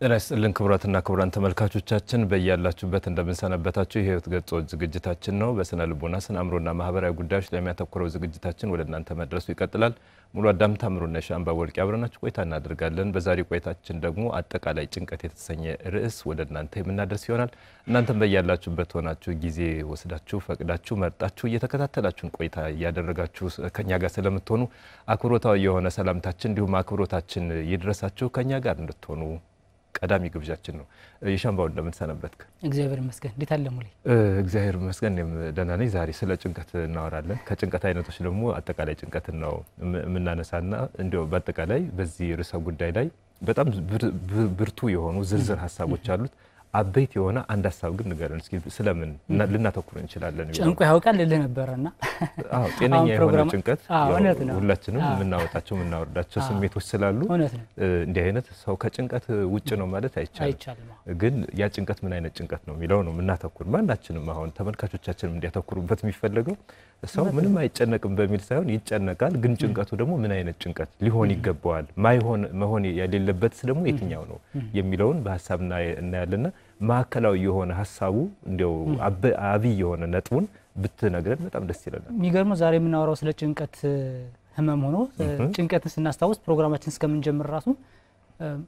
ጤናስልን ክብራትና ክብራን ተመልካቾቻችን በእያላችሁበት እንደምንሰነበታችሁ የህይወት ገጾች ዝግጅታችን ነው። በስነ ልቦና ስነ አእምሮና ማህበራዊ ጉዳዮች ላይ የሚያተኩረው ዝግጅታችን ወደ እናንተ መድረሱ ይቀጥላል። ሙሉ አዳም ታምሩና ሻምባ ወርቅ አብረናችሁ ቆይታ እናደርጋለን። በዛሬ ቆይታችን ደግሞ አጠቃላይ ጭንቀት የተሰኘ ርዕስ ወደ እናንተ የምናደርስ ይሆናል። እናንተም በእያላችሁበት ሆናችሁ ጊዜ ወስዳችሁ ፈቅዳችሁ መርጣችሁ እየተከታተላችሁን ቆይታ ያደረጋችሁ ከኛ ጋር ስለምትሆኑ አክብሮታዊ የሆነ ሰላምታችን እንዲሁም አክብሮታችን ይድረሳችሁ ከኛ ጋር እንድትሆኑ ቀዳሚ ግብዣችን ነው። የሻምባው እንደምንሰነበትክ? እግዚአብሔር ይመስገን። እንዴት አለ ሙሌ? እግዚአብሔር ይመስገን ደህና ነኝ። ዛሬ ስለ ጭንቀት እናወራለን። ከጭንቀት አይነቶች ደግሞ አጠቃላይ ጭንቀት ነው የምናነሳና እንዲያው በአጠቃላይ በዚህ ርዕሰ ጉዳይ ላይ በጣም ብርቱ የሆኑ ዝርዝር ሀሳቦች አሉት። አበይት የሆነ አንድ ሀሳብ ግን ንገረን እስኪ ስለምን ልናተኩር እንችላለን? ጭንቁ ያውቃል ልልህ ነበርና ጤነኛ የሆነ ጭንቀት ሁላችንም የምናወጣቸው የምናወርዳቸው ስሜቶች ስላሉ እንዲህ አይነት ሰው ከጭንቀት ውጭ ነው ማለት አይቻልም። ግን ያ ጭንቀት ምን አይነት ጭንቀት ነው የሚለው ነው የምናተኩር። ማናችንም አሁን ተመልካቾቻችንም እንዲያተኩሩበት የሚፈልገው ሰው ምንም አይጨነቅም በሚል ሳይሆን ይጨነቃል። ግን ጭንቀቱ ደግሞ ምን አይነት ጭንቀት ሊሆን ይገባዋል፣ መሆን የሌለበትስ ደግሞ የትኛው ነው የሚለውን በሐሳብ እናያለና ማዕከላዊ የሆነ ሐሳቡ እንዲያው አብይ የሆነ ነጥቡን ብትነግረን በጣም ደስ ይላል። የሚገርመው ዛሬ የምናወራው ስለ ጭንቀት ህመም ሆኖ ጭንቀትን ስናስታውስ ፕሮግራማችን እስከምንጀምር ራሱ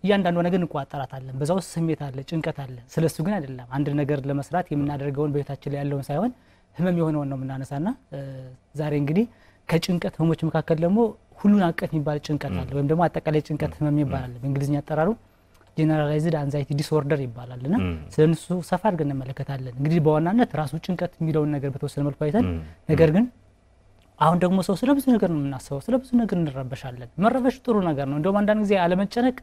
እያንዳንዱ ነገር እንቋጠራታለን። በዛው ስሜት አለ፣ ጭንቀት አለ። ስለሱ ግን አይደለም አንድ ነገር ለመስራት የምናደርገውን በህይወታችን ላይ ያለውን ሳይሆን ህመም የሆነውን ነው የምናነሳና ዛሬ እንግዲህ ከጭንቀት ህመሞች መካከል ደግሞ ሁሉን አቀፍ የሚባል ጭንቀት አለ ወይም ደግሞ አጠቃላይ ጭንቀት ህመም ይባላል። በእንግሊዝኛ አጠራሩ ጀነራላይዝድ አንዛይቲ ዲስኦርደር ይባላልና ስለነሱ ሰፋ አድርገን እንመለከታለን። እንግዲህ በዋናነት ራሱ ጭንቀት የሚለውን ነገር በተወሰነ መልኩ አይተን ነገር ግን አሁን ደግሞ ሰው ስለብዙ ነገር ነው የምናስበው፣ ስለብዙ ነገር እንረበሻለን። መረበሽ ጥሩ ነገር ነው። እንደውም አንዳንድ ጊዜ አለመጨነቅ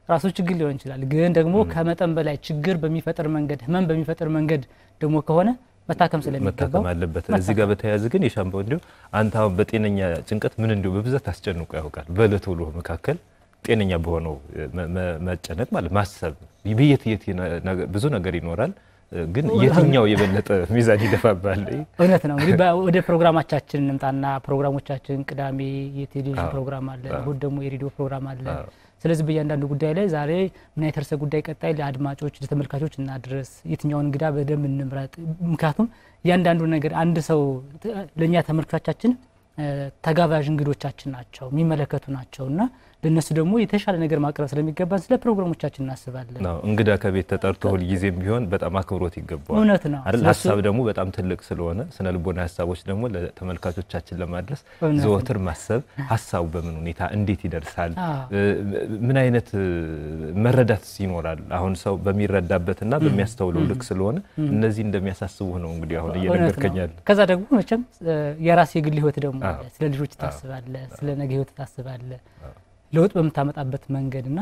ራሱ ችግር ሊሆን ይችላል። ግን ደግሞ ከመጠን በላይ ችግር በሚፈጥር መንገድ ህመም በሚፈጥር መንገድ ደግሞ ከሆነ መታከም ስለሚገባው አለበት። እዚህ ጋር በተያያዘ ግን የሻምባው እንዲሁ አንተ አሁን በጤነኛ ጭንቀት ምን እንዲሁ በብዛት አስጨንቆ ያውቃል? በእለት ውሎ መካከል ጤነኛ በሆነው መጨነቅ ማለት ማሰብ ብዙ ነገር ይኖራል። ግን የትኛው የበለጠ ሚዛን ይደፋባል? እውነት ነው። እንግዲህ ወደ ፕሮግራማችን እንምጣና ፕሮግራሞቻችን ቅዳሜ የቴሌቪዥን ፕሮግራም አለ፣ እሁድ ደግሞ የሬዲዮ ፕሮግራም አለ። ስለዚህ በእያንዳንዱ ጉዳይ ላይ ዛሬ ምን አይተርሰ ጉዳይ ቀጣይ ለአድማጮች ለተመልካቾች እናድረስ፣ የትኛውን እንግዳ በደም እንምረጥ። ምክንያቱም እያንዳንዱ ነገር አንድ ሰው ለኛ ተመልካቾቻችን ተጋባዥ እንግዶቻችን ናቸው፣ የሚመለከቱ ናቸውና ለነሱ ደግሞ የተሻለ ነገር ማቅረብ ስለሚገባን ስለ ፕሮግራሞቻችን እናስባለን። ነው እንግዳ ከቤት ተጠርቶ ሁሉ ጊዜም ቢሆን በጣም አክብሮት ይገባዋል። እውነት ነው አይደል? ሐሳብ ደግሞ በጣም ትልቅ ስለሆነ ስነ ልቦና ሐሳቦች ደግሞ ለተመልካቾቻችን ለማድረስ ዘወትር ማሰብ ሐሳቡ በምን ሁኔታ እንዴት ይደርሳል፣ ምን አይነት መረዳት ይኖራል። አሁን ሰው በሚረዳበትና በሚያስተውለው ልክ ስለሆነ እነዚህ እንደሚያሳስቡ ነው እንግዲህ አሁን እየነገርከኛል። ከዛ ደግሞ መቼም የራስ የግል ህይወት ደግሞ ስለ ልጆች ታስባለህ፣ ስለ ነገ ህይወት ታስባለህ ለውጥ በመታመጣበት መንገድና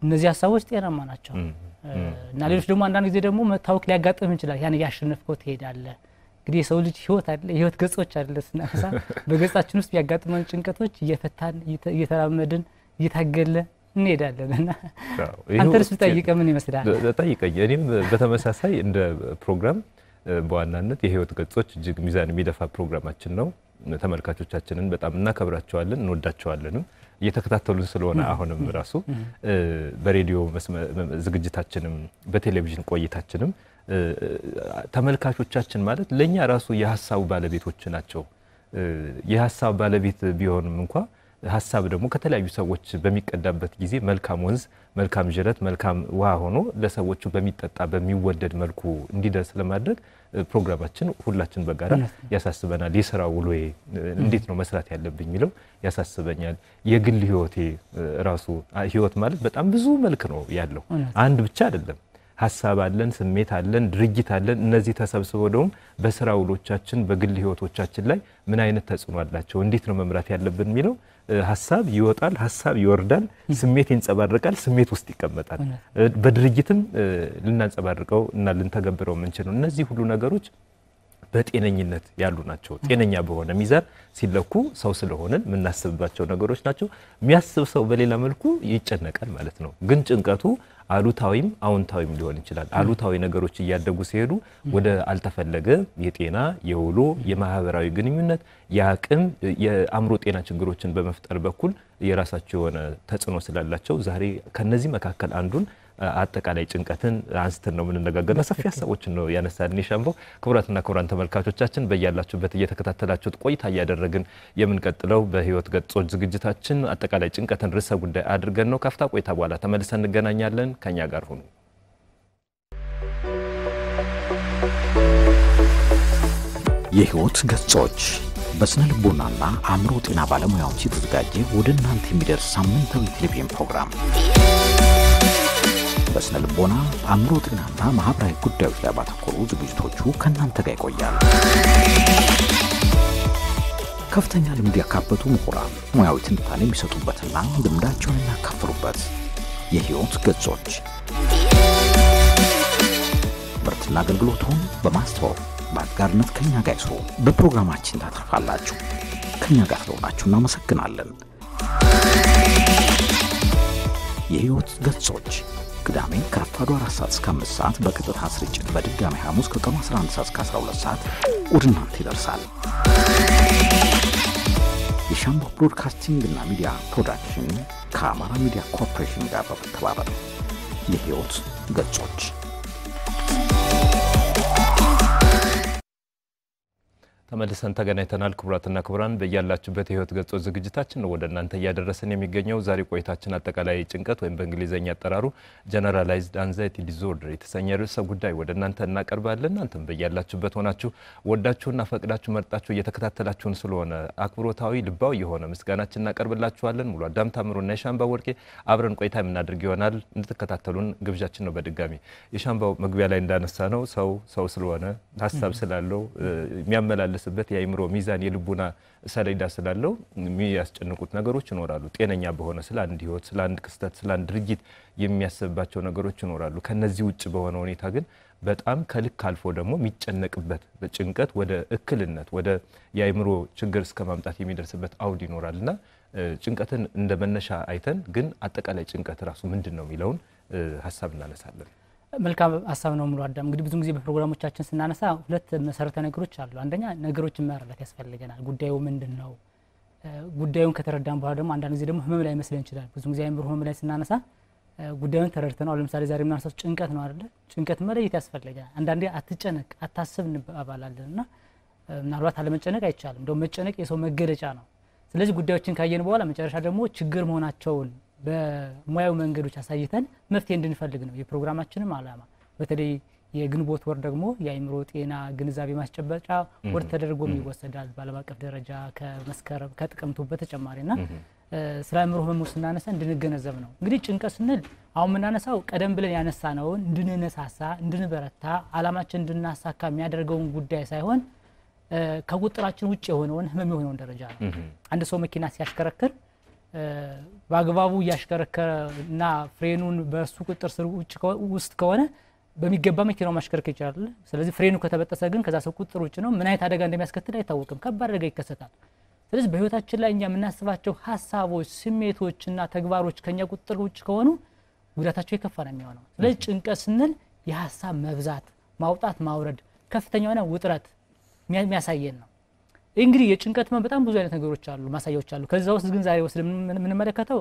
እነዚህ ሐሳቦች ጤናማ ናቸው። እና ሌሎች ደግሞ አንዳንድ ጊዜ ደግሞ መታወክ ሊያጋጥም ይችላል። ያን ያሸነፍከው ትሄዳለህ። እንግዲህ የሰው ልጅ ህይወት አይደለ የህይወት ገጾች አይደለ ስናነሳ በገጻችን ውስጥ ያጋጥመን ጭንቀቶች እየፈታን እየተራመድን እየታገለ እንሄዳለንና አንተስ ብጠይቀ ምን ይመስላል? ጠይቀኝ። እኔም በተመሳሳይ እንደ ፕሮግራም በዋናነት የህይወት ገጾች እጅግ ሚዛን የሚደፋ ፕሮግራማችን ነው። ተመልካቾቻችንን በጣም እናከብራቸዋለን፣ እንወዳቸዋለንም እየተከታተሉን ስለሆነ አሁንም ራሱ በሬዲዮ ዝግጅታችንም በቴሌቪዥን ቆይታችንም ተመልካቾቻችን ማለት ለኛ ራሱ የሐሳቡ ባለቤቶች ናቸው። የሐሳብ ባለቤት ቢሆንም እንኳን ሐሳብ ደግሞ ከተለያዩ ሰዎች በሚቀዳበት ጊዜ መልካም ወንዝ፣ መልካም ጅረት፣ መልካም ውሃ ሆኖ ለሰዎቹ በሚጠጣ በሚወደድ መልኩ እንዲደርስ ለማድረግ ፕሮግራማችን ሁላችን በጋራ ያሳስበናል። የሥራው ውሎዬ እንዴት ነው መስራት ያለብኝ የሚለው ያሳስበኛል። የግል ህይወቴ ራሱ ህይወት ማለት በጣም ብዙ መልክ ነው ያለው፣ አንድ ብቻ አይደለም። ሐሳብ አለን፣ ስሜት አለን፣ ድርጊት አለን። እነዚህ ተሰብስበው ደግሞ በሥራ ውሎቻችን በግል ህይወቶቻችን ላይ ምን አይነት ተጽዕኖ አላቸው፣ እንዴት ነው መምራት ያለብን የሚለው ሐሳብ ይወጣል፣ ሐሳብ ይወርዳል፣ ስሜት ይንጸባረቃል፣ ስሜት ውስጥ ይቀመጣል። በድርጊትም ልናንጸባርቀው እና ልንተገብረው የምንችለው እነዚህ ሁሉ ነገሮች በጤነኝነት ያሉ ናቸው። ጤነኛ በሆነ ሚዛን ሲለኩ ሰው ስለሆነን የምናስብባቸው ነገሮች ናቸው። የሚያስብ ሰው በሌላ መልኩ ይጨነቃል ማለት ነው። ግን ጭንቀቱ አሉታዊም አዎንታዊም ሊሆን ይችላል። አሉታዊ ነገሮች እያደጉ ሲሄዱ ወደ አልተፈለገ የጤና የውሎ የማህበራዊ ግንኙነት የአቅም የአእምሮ ጤና ችግሮችን በመፍጠር በኩል የራሳቸው የሆነ ተጽዕኖ ስላላቸው ዛሬ ከነዚህ መካከል አንዱን አጠቃላይ ጭንቀትን አንስተን ነው የምንነጋገረው። ሰፊ ሀሳቦችን ነው ያነሳልን የሻምበው። ክቡራትና ክቡራን ተመልካቾቻችን በእያላችሁበት እየተከታተላችሁት ቆይታ እያደረግን የምንቀጥለው በህይወት ገጾች ዝግጅታችን አጠቃላይ ጭንቀትን ርዕሰ ጉዳይ አድርገን ነው። ካፍታ ቆይታ በኋላ ተመልሰን እንገናኛለን። ከኛ ጋር ሁኑ። የህይወት ገጾች በስነ ልቦናና አእምሮ ጤና ባለሙያዎች የተዘጋጀ ወደ እናንተ የሚደርስ ሳምንታዊ ቴሌቪዥን ፕሮግራም በስነ ልቦና አእምሮ ጤናና ማህበራዊ ጉዳዮች ላይ ባተኮሩ ዝግጅቶቹ ከእናንተ ጋር ይቆያል። ከፍተኛ ልምድ ያካበቱ ምሁራን ሙያዊ ትንታኔ የሚሰጡበትና ልምዳቸውን የሚያካፍሉበት የህይወት ገጾች ምርትና አገልግሎቱን በማስተዋወቅ በአጋርነት ከኛ ጋር ይስሩ። በፕሮግራማችን ታተርፋላችሁ። ከኛ ጋር ስለሆናችሁ እናመሰግናለን። የህይወት ገጾች ቅዳሜ ከረፋዱ 4 ሰዓት እስከ 5 ሰዓት በቀጥታ ስርጭት፣ በድጋሚ ሐሙስ ከቀኑ 11 ሰዓት እስከ 12 ሰዓት ወደ እናንተ ይደርሳል። የሻምበው ብሮድካስቲንግ እና ሚዲያ ፕሮዳክሽን ከአማራ ሚዲያ ኮርፖሬሽን ጋር በመተባበር የህይወት ገጾች ተመልሰን ተገናኝተናል። ክቡራትና ክቡራን በእያላችሁበት የህይወት ገጾች ዝግጅታችን ነው ወደ እናንተ እያደረሰን የሚገኘው። ዛሬ ቆይታችን አጠቃላይ ጭንቀት ወይም በእንግሊዘኛ አጠራሩ ጀነራላይዝድ አንዛይቲ ዲስኦርደር የተሰኘ ርዕሰ ጉዳይ ወደ እናንተ እናቀርባለን። እናንተም በእያላችሁበት ሆናችሁ ወዳችሁና ፈቅዳችሁ መርጣችሁ እየተከታተላችሁን ስለሆነ አክብሮታዊ ልባዊ የሆነ ምስጋናችን እናቀርብላችኋለን። ሙሉ አዳም ታምሩና የሻምባው ወርቄ አብረን ቆይታ የምናደርግ ይሆናል። እንድትከታተሉን ግብዣችን ነው። በድጋሚ የሻምባው መግቢያ ላይ እንዳነሳ ነው ሰው ስለሆነ ሀሳብ ስላለው የሚያመላልስበት የአይምሮ ሚዛን የልቡና ሰሌዳ ስላለው የሚያስጨንቁት ነገሮች ይኖራሉ። ጤነኛ በሆነ ስለ አንድ ህይወት፣ ስለ አንድ ክስተት፣ ስለ አንድ ድርጊት የሚያስብባቸው ነገሮች ይኖራሉ። ከነዚህ ውጭ በሆነ ሁኔታ ግን በጣም ከልክ አልፎ ደግሞ የሚጨነቅበት በጭንቀት ወደ እክልነት ወደ የአይምሮ ችግር እስከ ማምጣት የሚደርስበት አውድ ይኖራልና ጭንቀትን እንደ መነሻ አይተን ግን አጠቃላይ ጭንቀት ራሱ ምንድነው የሚለውን ሐሳብ እናነሳለን። መልካም ሐሳብ ነው ሙሉ አዳም። እንግዲህ ብዙ ጊዜ በፕሮግራሞቻችን ስናነሳ ሁለት መሰረታዊ ነገሮች አሉ። አንደኛ ነገሮችን መረዳት ያስፈልገናል። ጉዳዩ ምንድነው? ጉዳዩን ከተረዳን በኋላ ደግሞ አንዳንድ ጊዜ ደግሞ ህመም ላይ መስለን ይችላል። ብዙ ጊዜ አይምሮ ህመም ላይ ስናነሳ ጉዳዩን ተረድተናል። ለምሳሌ ዛሬ የምናነሳው ጭንቀት ነው አይደል? ጭንቀት መለየት ያስፈልጋል። አንዳንዴ አትጨነቅ አታስብ እንባባላለንና ምናልባት አለመጨነቅ አይቻልም። እንደው መጨነቅ የሰው መገለጫ ነው። ስለዚህ ጉዳዮችን ካየን በኋላ መጨረሻ ደግሞ ችግር መሆናቸውን በሙያው መንገዶች አሳይተን መፍትሄ እንድንፈልግ ነው የፕሮግራማችንም ዓላማ። በተለይ የግንቦት ወር ደግሞ የአይምሮ ጤና ግንዛቤ ማስጨበጫ ወር ተደርጎ ይወሰዳል በዓለም አቀፍ ደረጃ ከመስከረም ከጥቅምቱ በተጨማሪና ስለ አይምሮ ህመም ስናነሳ እንድንገነዘብ ነው። እንግዲህ ጭንቀት ስንል አሁን የምናነሳው ቀደም ብለን ያነሳነውን እንድንነሳሳ እንድንበረታ ዓላማችን እንድናሳካ የሚያደርገውን ጉዳይ ሳይሆን ከቁጥራችን ውጭ የሆነውን ህመም የሆነውን ደረጃ ነው። አንድ ሰው መኪና ሲያሽከረክር በአግባቡ ያሽከረከረና ፍሬኑን በሱ ቁጥጥር ስር ውስጥ ከሆነ በሚገባ መኪናው ማሽከርከር ይችላል። ስለዚህ ፍሬኑ ከተበጠሰ ግን ከዛ ሰው ቁጥጥር ውጭ ነው። ምን አይነት አደጋ እንደሚያስከትል አይታወቅም። ከባድ አደጋ ይከሰታል። ስለዚህ በህይወታችን ላይ እኛ የምናስባቸው ሀሳቦች፣ ስሜቶችና ተግባሮች ከኛ ቁጥጥር ውጭ ከሆኑ ጉዳታቸው የከፋ ነው የሚሆነው። ስለዚህ ጭንቀት ስንል የሀሳብ መብዛት፣ ማውጣት ማውረድ፣ ከፍተኛ የሆነ ውጥረት የሚያሳየን ነው። እንግዲህ የጭንቀት ህመም በጣም ብዙ አይነት ነገሮች አሉ፣ ማሳያዎች አሉ። ከዛ ውስጥ ግን ዛሬ ወስደን የምንመለከተው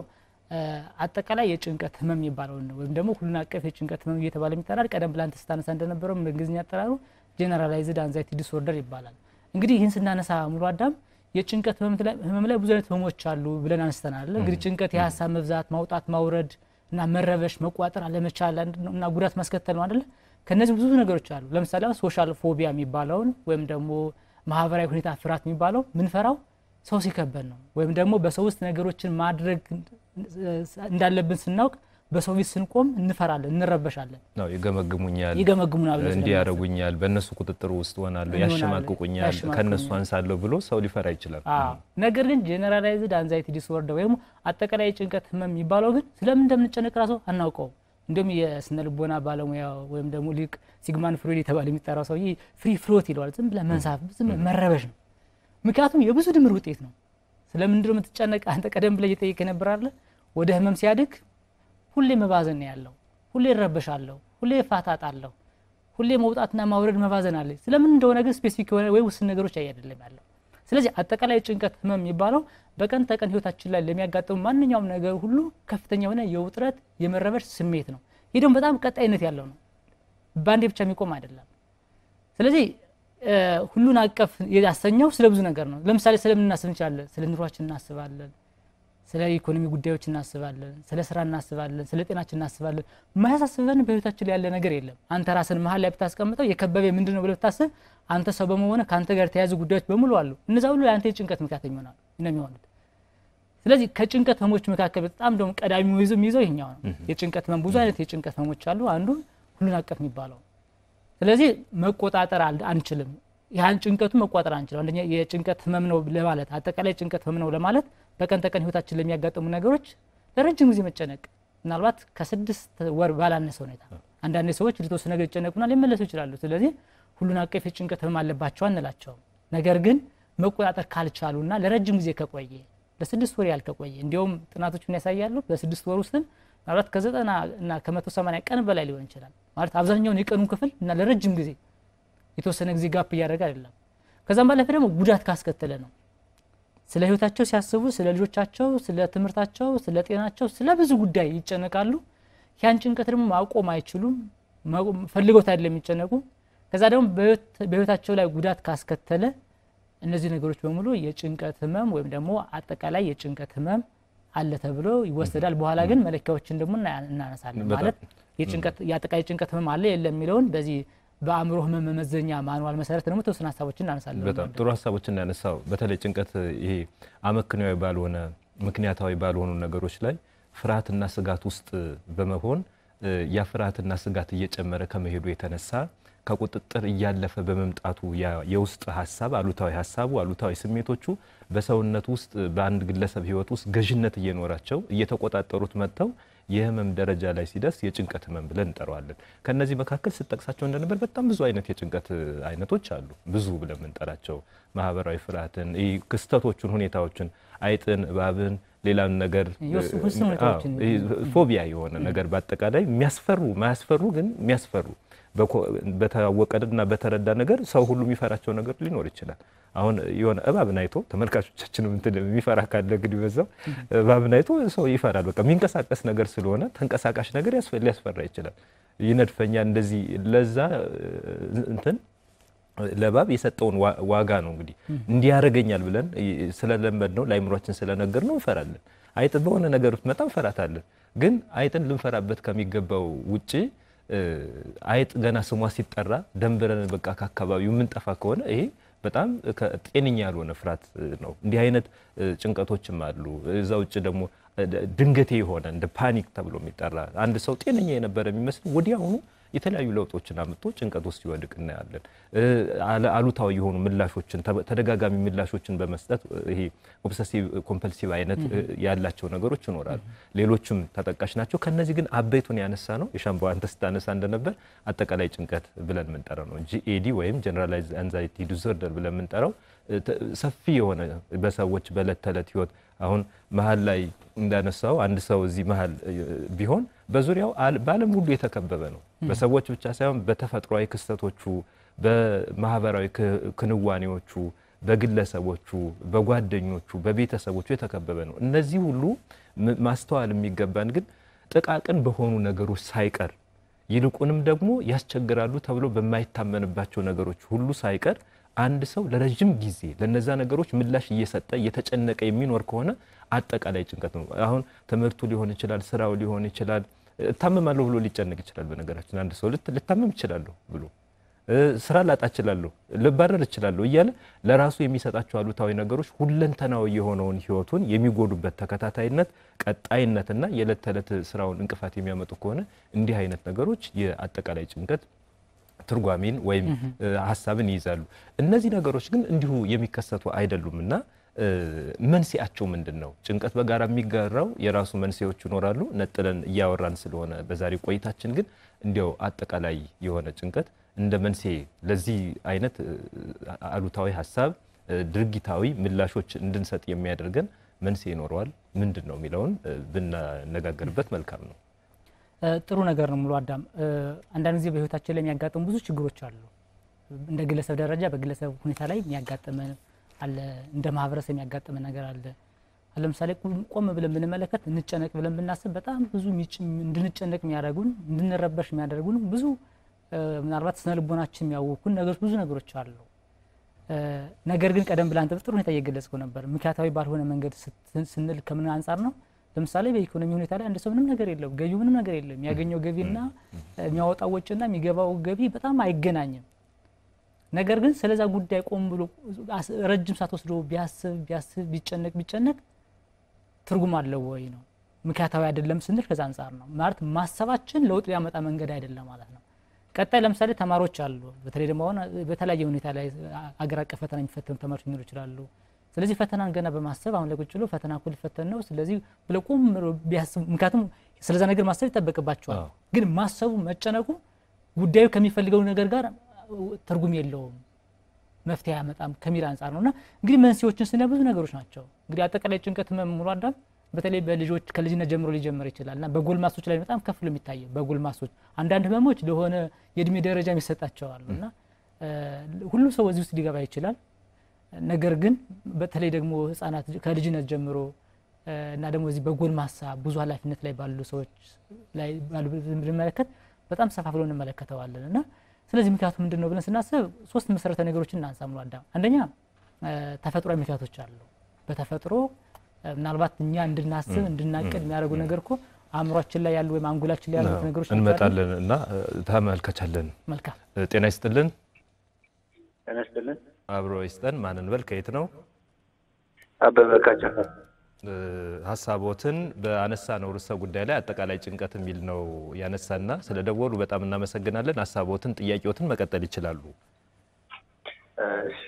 አጠቃላይ የጭንቀት ህመም የሚባለው ነው ወይም ደግሞ ሁሉን አቀፍ የጭንቀት ህመም እየተባለ የሚጠራል። ቀደም ብለን ተስታነሳ እንደነበረው በእንግሊዝኛ አጠራሩ ጀነራላይዝድ አንዛይቲ ዲስኦርደር ይባላል። እንግዲህ ይህን ስናነሳ ሙሉ አዳም የጭንቀት ህመም ላይ ብዙ አይነት ህመሞች አሉ ብለን አንስተናል። እንግዲህ ጭንቀት የሀሳብ መብዛት፣ ማውጣት ማውረድ እና መረበሽ፣ መቋጠር አለመቻል እና ጉዳት ማስከተል ነው አይደል? ከነዚህ ብዙ ነገሮች አሉ። ለምሳሌ ሶሻል ፎቢያ የሚባለውን ወይም ደግሞ ማህበራዊ ሁኔታ ፍርሃት የሚባለው ምን ፈራው ሰው ሲከበን ነው ወይም ደግሞ በሰው ውስጥ ነገሮችን ማድረግ እንዳለብን ስናውቅ በሰው ፊት ስንቆም እንፈራለን፣ እንረበሻለን። ነው ይገመግሙኛል እንዲያረጉኛል፣ በእነሱ ቁጥጥር ውስጥ ሆናለሁ፣ ያሸማቅቁኛል፣ ከነሱ አንሳለሁ ብሎ ሰው ሊፈራ ይችላል። ነገር ግን ጀነራላይዝድ አንዛይቲ ዲስኦርደር ወይም አጠቃላይ ጭንቀት ህመም የሚባለው ግን ስለምን እንደምንጨነቅ ራሱ አናውቀው። እንደም የስነ ልቦና ባለሙያ ወይም ደግሞ ሊቅ ሲግማንድ ፍሮይድ የተባለ የሚጠራው ሰውዬ ፍሪ ፍሎት ይለዋል። ዝም ብለ መንሳፍ፣ ዝም መረበሽ ነው። ምክንያቱም የብዙ ድምር ውጤት ነው። ስለምን እንደም ተጨነቀ አንተ ቀደም ብለ እየጠየቀ ነበር አይደል? ወደ ህመም ሲያድግ ሁሌ መባዘን ነው ያለው፣ ሁሌ ረበሻለሁ፣ ሁሌ ፋታጣለሁ፣ ሁሌ መውጣትና ማውረድ መባዘን አለ። ስለምን እንደሆነ ግን ስፔሲፊክ የሆነ ወይ ውስን ነገሮች አይደለም ያለው። ስለዚህ አጠቃላይ ጭንቀት ህመም የሚባለው በቀን ተቀን ህይወታችን ላይ ለሚያጋጥሙ ማንኛውም ነገር ሁሉ ከፍተኛ የሆነ የውጥረት የመረበሽ ስሜት ነው። ደግሞ በጣም ቀጣይነት ያለው ነው ባንዴ ብቻ የሚቆም አይደለም ስለዚህ ሁሉን አቀፍ ያሰኘው ስለ ብዙ ነገር ነው ለምሳሌ ስለምን እናስብ እንችላለን ስለ ኑሯችን እናስባለን ስለ ኢኮኖሚ ጉዳዮች እናስባለን ስለ ስራ እናስባለን ስለ ጤናችን እናስባለን ማያሳስበን በህይወታችን ላይ ያለ ነገር የለም አንተ ራስን መሃል ላይ ብታስቀምጠው የከበበ ምንድነው ብለህ ብታስብ አንተ ሰው በመሆነ ካንተ ጋር ተያዙ ጉዳዮች በሙሉ አሉ እነዛ ሁሉ አንተ የጭንቀት ምክንያት ይሆናሉ የሚሆኑት ስለዚህ ከጭንቀት ህመሞች መካከል በጣም ደግሞ ቀዳሚው ይዘው ይሄኛው ነው የጭንቀት ህመም ብዙ አይነት የጭንቀት ህመሞች አሉ አንዱ ሁሉን አቀፍ የሚባለው ስለዚህ መቆጣጠር አንችልም ያን ጭንቀቱ መቆጣጠር አንችልም አንደኛ የጭንቀት ህመም ነው ለማለት አጠቃላይ ጭንቀት ህመም ነው ለማለት በቀን ተቀን ህይወታችን ለሚያጋጥሙ ነገሮች ለረጅም ጊዜ መጨነቅ ምናልባት ከ6 ወር ባላነሰ ሁኔታ አንዳንድ ሰዎች ለተወሰነ ነገር ይጨነቁና ሊመለሱ ይችላሉ ስለዚህ ሁሉን አቀፍ የጭንቀት ህመም አለባቸው አንላቸው ነገር ግን መቆጣጠር ካልቻሉና ለረጅም ጊዜ ከቆየ ለ6 ወር ያልከቆየ እንዲያውም ጥናቶች ምን ያሳያሉ በ6 ወር ውስጥ ምናልባት ከ90 እና ከ180 ቀን በላይ ሊሆን ይችላል ማለት አብዛኛው የቀኑን ክፍል እና ለረጅም ጊዜ የተወሰነ ጊዜ ጋፕ ያደረገ አይደለም ከዛም ባለፈ ደግሞ ጉዳት ካስከተለ ነው ስለ ህይወታቸው ሲያስቡ ስለ ልጆቻቸው ስለ ትምርታቸው ስለ ጤናቸው ስለ ብዙ ጉዳይ ይጨነቃሉ ያን ጭንቀት ደግሞ ማቆም አይችሉም ፈልገውት አይደለም የሚጨነቁ ከዛ ደግሞ በህይወታቸው ላይ ጉዳት ካስከተለ እነዚህ ነገሮች በሙሉ የጭንቀት ህመም ወይም ደግሞ አጠቃላይ የጭንቀት ህመም አለ ተብሎ ይወሰዳል በኋላ ግን መለኪያዎችን ደግሞ እናነሳለን ማለት የጭንቀት ያጠቃላይ ጭንቀት ህመም አለ የለም የሚለውን በዚህ በአእምሮ ህመም መመዘኛ ማኑዋል መሰረት ደግሞ ተወሰነ ሐሳቦችን እናነሳለን በጣም ጥሩ ሐሳቦችን ያነሳው በተለይ ጭንቀት ይሄ አመክንያዊ ባልሆነ ምክንያታዊ ባልሆኑ ነገሮች ላይ ፍርሃትና ስጋት ውስጥ በመሆን ያ ፍርሃትና ስጋት እየጨመረ ከመሄዱ የተነሳ ከቁጥጥር እያለፈ በመምጣቱ የውስጥ ሐሳብ አሉታዊ ስሜቶቹ በሰውነት ውስጥ በአንድ ግለሰብ ህይወት ውስጥ ገዥነት እየኖራቸው እየተቆጣጠሩት መጥተው የህመም ደረጃ ላይ ሲደርስ የጭንቀት ህመም ብለን እንጠራዋለን ከነዚህ መካከል ስጠቅሳቸው እንደነበር በጣም ብዙ አይነት የጭንቀት አይነቶች አሉ ብዙ ብለን እንጠራቸው ማህበራዊ ፍርሃትን ክስተቶችን ሁኔታዎችን አይጥን እባብን ሌላን ነገር ፎቢያ የሆነ ነገር በአጠቃላይ ማያስፈሩ ግን የሚያስፈሩ በታወቀና በተረዳ ነገር ሰው ሁሉ የሚፈራቸው ነገር ሊኖር ይችላል አሁን የሆነ እባብን አይቶ ተመልካቾቻችንም የሚፈራ ካለ እንግዲህ በዛው እባብን አይቶ ሰው ይፈራል በቃ የሚንቀሳቀስ ነገር ስለሆነ ተንቀሳቃሽ ነገር ሊያስፈራ ይችላል ይነድፈኛል እንደዚህ ለዛ ለባብ የሰጠውን ዋጋ ነው እንግዲህ እንዲያረጋኛል ብለን ስለለመድነው ላይምሮአችን ስለነገርነው እንፈራለን አይጥ በሆነ ነገር ውስጥ መጣም ፈራታለን ግን አይጥን ልንፈራበት ከሚገባው ውጪ አይጥ ገና ስሟ ሲጠራ ደንብረን በቃ ከአካባቢው ምን ጠፋ ከሆነ ይሄ በጣም ጤነኛ ያልሆነ ፍርሃት ነው እንዲህ አይነት ጭንቀቶችም አሉ እዛው ውጭ ደግሞ ድንገቴ የሆነ እንደ ፓኒክ ተብሎ የሚጠራ አንድ ሰው ጤነኛ የነበረ የሚመስል ወዲያውኑ የተለያዩ ለውጦችን አምጥቶ ጭንቀት ውስጥ ይወድቅ እናያለን አሉታዊ የሆኑ ምላሾችን ተደጋጋሚ ምላሾችን በመስጠት ይሄ ኦብሰሲቭ ኮምፐልሲቭ አይነት ያላቸው ነገሮች ይኖራሉ ሌሎችም ተጠቃሽ ናቸው ከነዚህ ግን አበይቱን ያነሳ ነው የሻምባው አንተ ስታነሳ እንደነበር አጠቃላይ ጭንቀት ብለን የምንጠራው ነው GAD ወይም ጀነራላይዝድ አንዛይቲ ዲስኦርደር ብለን የምንጠራው ሰፊ የሆነ በሰዎች በለት ተለት ህይወት አሁን መሃል ላይ እንዳነሳው አንድ ሰው እዚህ መሃል ቢሆን በዙሪያው በአለም ሁሉ የተከበበ ነው በሰዎች ብቻ ሳይሆን በተፈጥሯዊ ክስተቶቹ በማህበራዊ ክንዋኔዎቹ በግለሰቦቹ በጓደኞቹ በቤተሰቦቹ የተከበበ ነው እነዚህ ሁሉ ማስተዋል የሚገባን ግን ጥቃቅን በሆኑ ነገሮች ሳይቀር ይልቁንም ደግሞ ያስቸግራሉ ተብሎ በማይታመንባቸው ነገሮች ሁሉ ሳይቀር አንድ ሰው ለረጅም ጊዜ ለነዛ ነገሮች ምላሽ እየሰጠ እየተጨነቀ የሚኖር ከሆነ አጠቃላይ ጭንቀት ነው አሁን ትምህርቱ ሊሆን ይችላል ስራው ሊሆን ይችላል ታመማለሁ ብሎ ሊጨነቅ ይችላል በነገራችን አንድ ሰው ልታመም ይችላል ብሎ ስራ ላጣ ይችላል ልባረር ይችላል እያለ ለራሱ የሚሰጣቸው አሉታዊ ነገሮች ሁለንተናዊ የሆነውን ህይወቱን የሚጎዱበት ተከታታይነት ቀጣይነትና የዕለት ተዕለት ስራውን እንቅፋት የሚያመጡ ከሆነ እንዲህ አይነት ነገሮች የአጠቃላይ ጭንቀት ትርጓሜን ወይም ሐሳብን ይይዛሉ እነዚህ ነገሮች ግን እንዲሁ የሚከሰቱ አይደሉምና መንስኤያቸው ምንድነው ጭንቀት በጋራ የሚጋራው የራሱ መንስኤዎች ይኖራሉ ነጥለን ያወራን ስለሆነ በዛሬ ቆይታችን ግን እንዲያው አጠቃላይ የሆነ ጭንቀት እንደ መንስኤ ለዚህ አይነት አሉታዊ ሐሳብ ድርጊታዊ ምላሾች እንድንሰጥ የሚያደርገን መንስኤ ይኖራል ምንድነው የሚለውን ብንነጋገርበት መልካም ነው ጥሩ ነገር ነው ሙሉ አዳም አንዳንድ ጊዜ በህይወታችን ላይ የሚያጋጥሙ ብዙ ችግሮች አሉ እንደ ግለሰብ ደረጃ በግለሰብ ሁኔታ ላይ የሚያጋጥመን አለ እንደ ማህበረሰብ የሚያጋጥመን ነገር አለ ለምሳሌ ቆም ብለን ብንመለከት እንጨነቅ ብለን ብናስብ በጣም ብዙ እንድንጨነቅ የሚያደርጉን እንድንረበሽ የሚያደርጉን ብዙ ምናልባት ስነ ልቦናችን የሚያውኩን ነገሮች ብዙ ነገሮች አሉ። ነገር ግን ቀደም ብለን በጥሩ ሁኔታ እየገለጽከው ነበር። ምክንያታዊ ባልሆነ መንገድ ስንል ከምን አንፃር ነው? ለምሳሌ በኢኮኖሚ ሁኔታ ላይ አንድ ሰው ምንም ነገር የለው፣ ገቢው ምንም ነገር የለም። የሚያገኘው ገቢና የሚያወጣው ወጪና የሚገባው ገቢ በጣም አይገናኝም። ነገር ግን ስለዛ ጉዳይ ቆም ብሎ ረጅም ሰዓት ወስዶ ቢያስብ ቢጨነቅ ትርጉም አለው ወይ ነው? ምክንያታዊ አይደለም ስንል ከዛ አንፃር ነው ማለት ማሰባችን ለውጥ ሊያመጣ መንገድ አይደለም ማለት ነው። ቀጣይ ለምሳሌ ተማሪዎች አሉ። በተለይ ደግሞ አሁን በተለያየ ሁኔታ ላይ አገር አቀፍ ፈተና የሚፈተኑ ተማሪዎች ሊኖሩ ይችላሉ። ስለዚህ ፈተናን ገና በማሰብ አሁን ላይ ቁጭ ብሎ ፈተና እኮ ሊፈተን ነው፣ ስለዚህ ብለው ቆም ብሎ ቢያስብ ምክንያቱም ስለዛ ነገር ማሰብ ይጠበቅባቸዋል። ግን ማሰቡ መጨነቁ ጉዳዩ ከሚፈልገው ነገር ጋር ትርጉም የለውም፣ መፍትሄ አያመጣም ከሚል አንፃር ነውና እንግዲህ መንስኤዎችን ስናይ ብዙ ነገሮች ናቸው። እንግዲህ አጠቃላይ ጭንቀት ሙሉ አዳም በተለይ በልጆች ከልጅነት ጀምሮ ሊጀምር ይችላልና በጎልማሶች ላይ በጣም ከፍ የሚታየው በጎልማሶች አንዳንድ ህመሞች ለሆነ የእድሜ ደረጃ የሚሰጣቸዋልና ሁሉ ሰው እዚህ ውስጥ ሊገባ ይችላል። ነገር ግን በተለይ ደግሞ ህፃናት ከልጅነት ጀምሮ እና ደግሞ እዚህ በጎልማሳ ብዙ ኃላፊነት ላይ ባሉ ሰዎች ላይ ባሉ ብንመለከት በጣም ሰፋ ብሎ እንመለከተዋለንና ስለዚህ ምክንያቱ ምንድነው ብለን ስናስብ ሶስት መሰረታዊ ነገሮችን እናንሳምሉ አዳም። አንደኛ ተፈጥሯዊ ምክንያቶች አሉ። በተፈጥሮ ምናልባት እኛ እንድናስብ እንድናቀድ የሚያደርጉ ነገር እኮ አእምሯችን ላይ ያሉ ወይ አንጎላችን ላይ ያሉ ነገሮች እንመጣለን እና ተመልከቻለን። መልካም ጤና ይስጥልን። ጤና ይስጥልን። አብሮ ይስጠን። ማንን በል ከየት ነው? አበበ ካቻ። ሐሳቦትን በአነሳ ነው ርዕሰ ጉዳይ ላይ አጠቃላይ ጭንቀት የሚል ነው ያነሳና ስለደወሉ በጣም እናመሰግናለን። ሐሳቦትን ጥያቄዎትን መቀጠል ይችላሉ። እሺ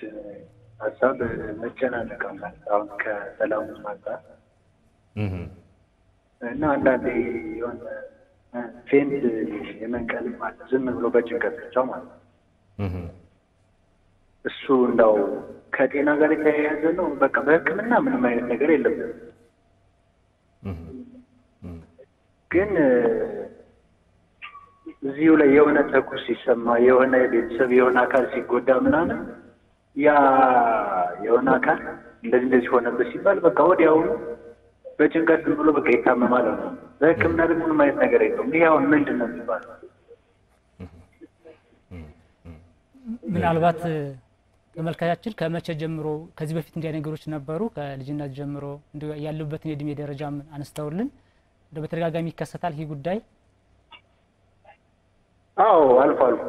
ሐሳብ መጨናነቅ አሁን ከሰላሙ ማጣት እና አንዳንዴ የሆነ ፌንት የመንቀል ማለት ዝም ብሎ በጭንቀት ብቻ ማለት እሱ እንዳው ከጤና ጋር የተያያዘ ነው። በቃ በሕክምና ምንም አይነት ነገር የለም። ግን እዚሁ ላይ የሆነ ተኩስ ሲሰማ የሆነ ቤተሰብ የሆነ አካል ሲጎዳ ምናምን ያ የሆነ አካል እንደዚህ ሆነበት ሲባል በቃ ወዲያውኑ በጭንቀት ዝም ብሎ በቃ ይታመማል ነው። በሕክምና ደግሞ ምንም አይነት ነገር የለውም። ይሄ አሁን ምንድን ነው የሚባለው? ምናልባት ተመልካቻችን ከመቼ ጀምሮ ከዚህ በፊት እንዲያ ነገሮች ነበሩ? ከልጅነት ጀምሮ ያሉበትን የእድሜ ደረጃም አነስተውልን በተደጋጋሚ ይከሰታል ይህ ጉዳይ? አዎ አልፎ አልፎ።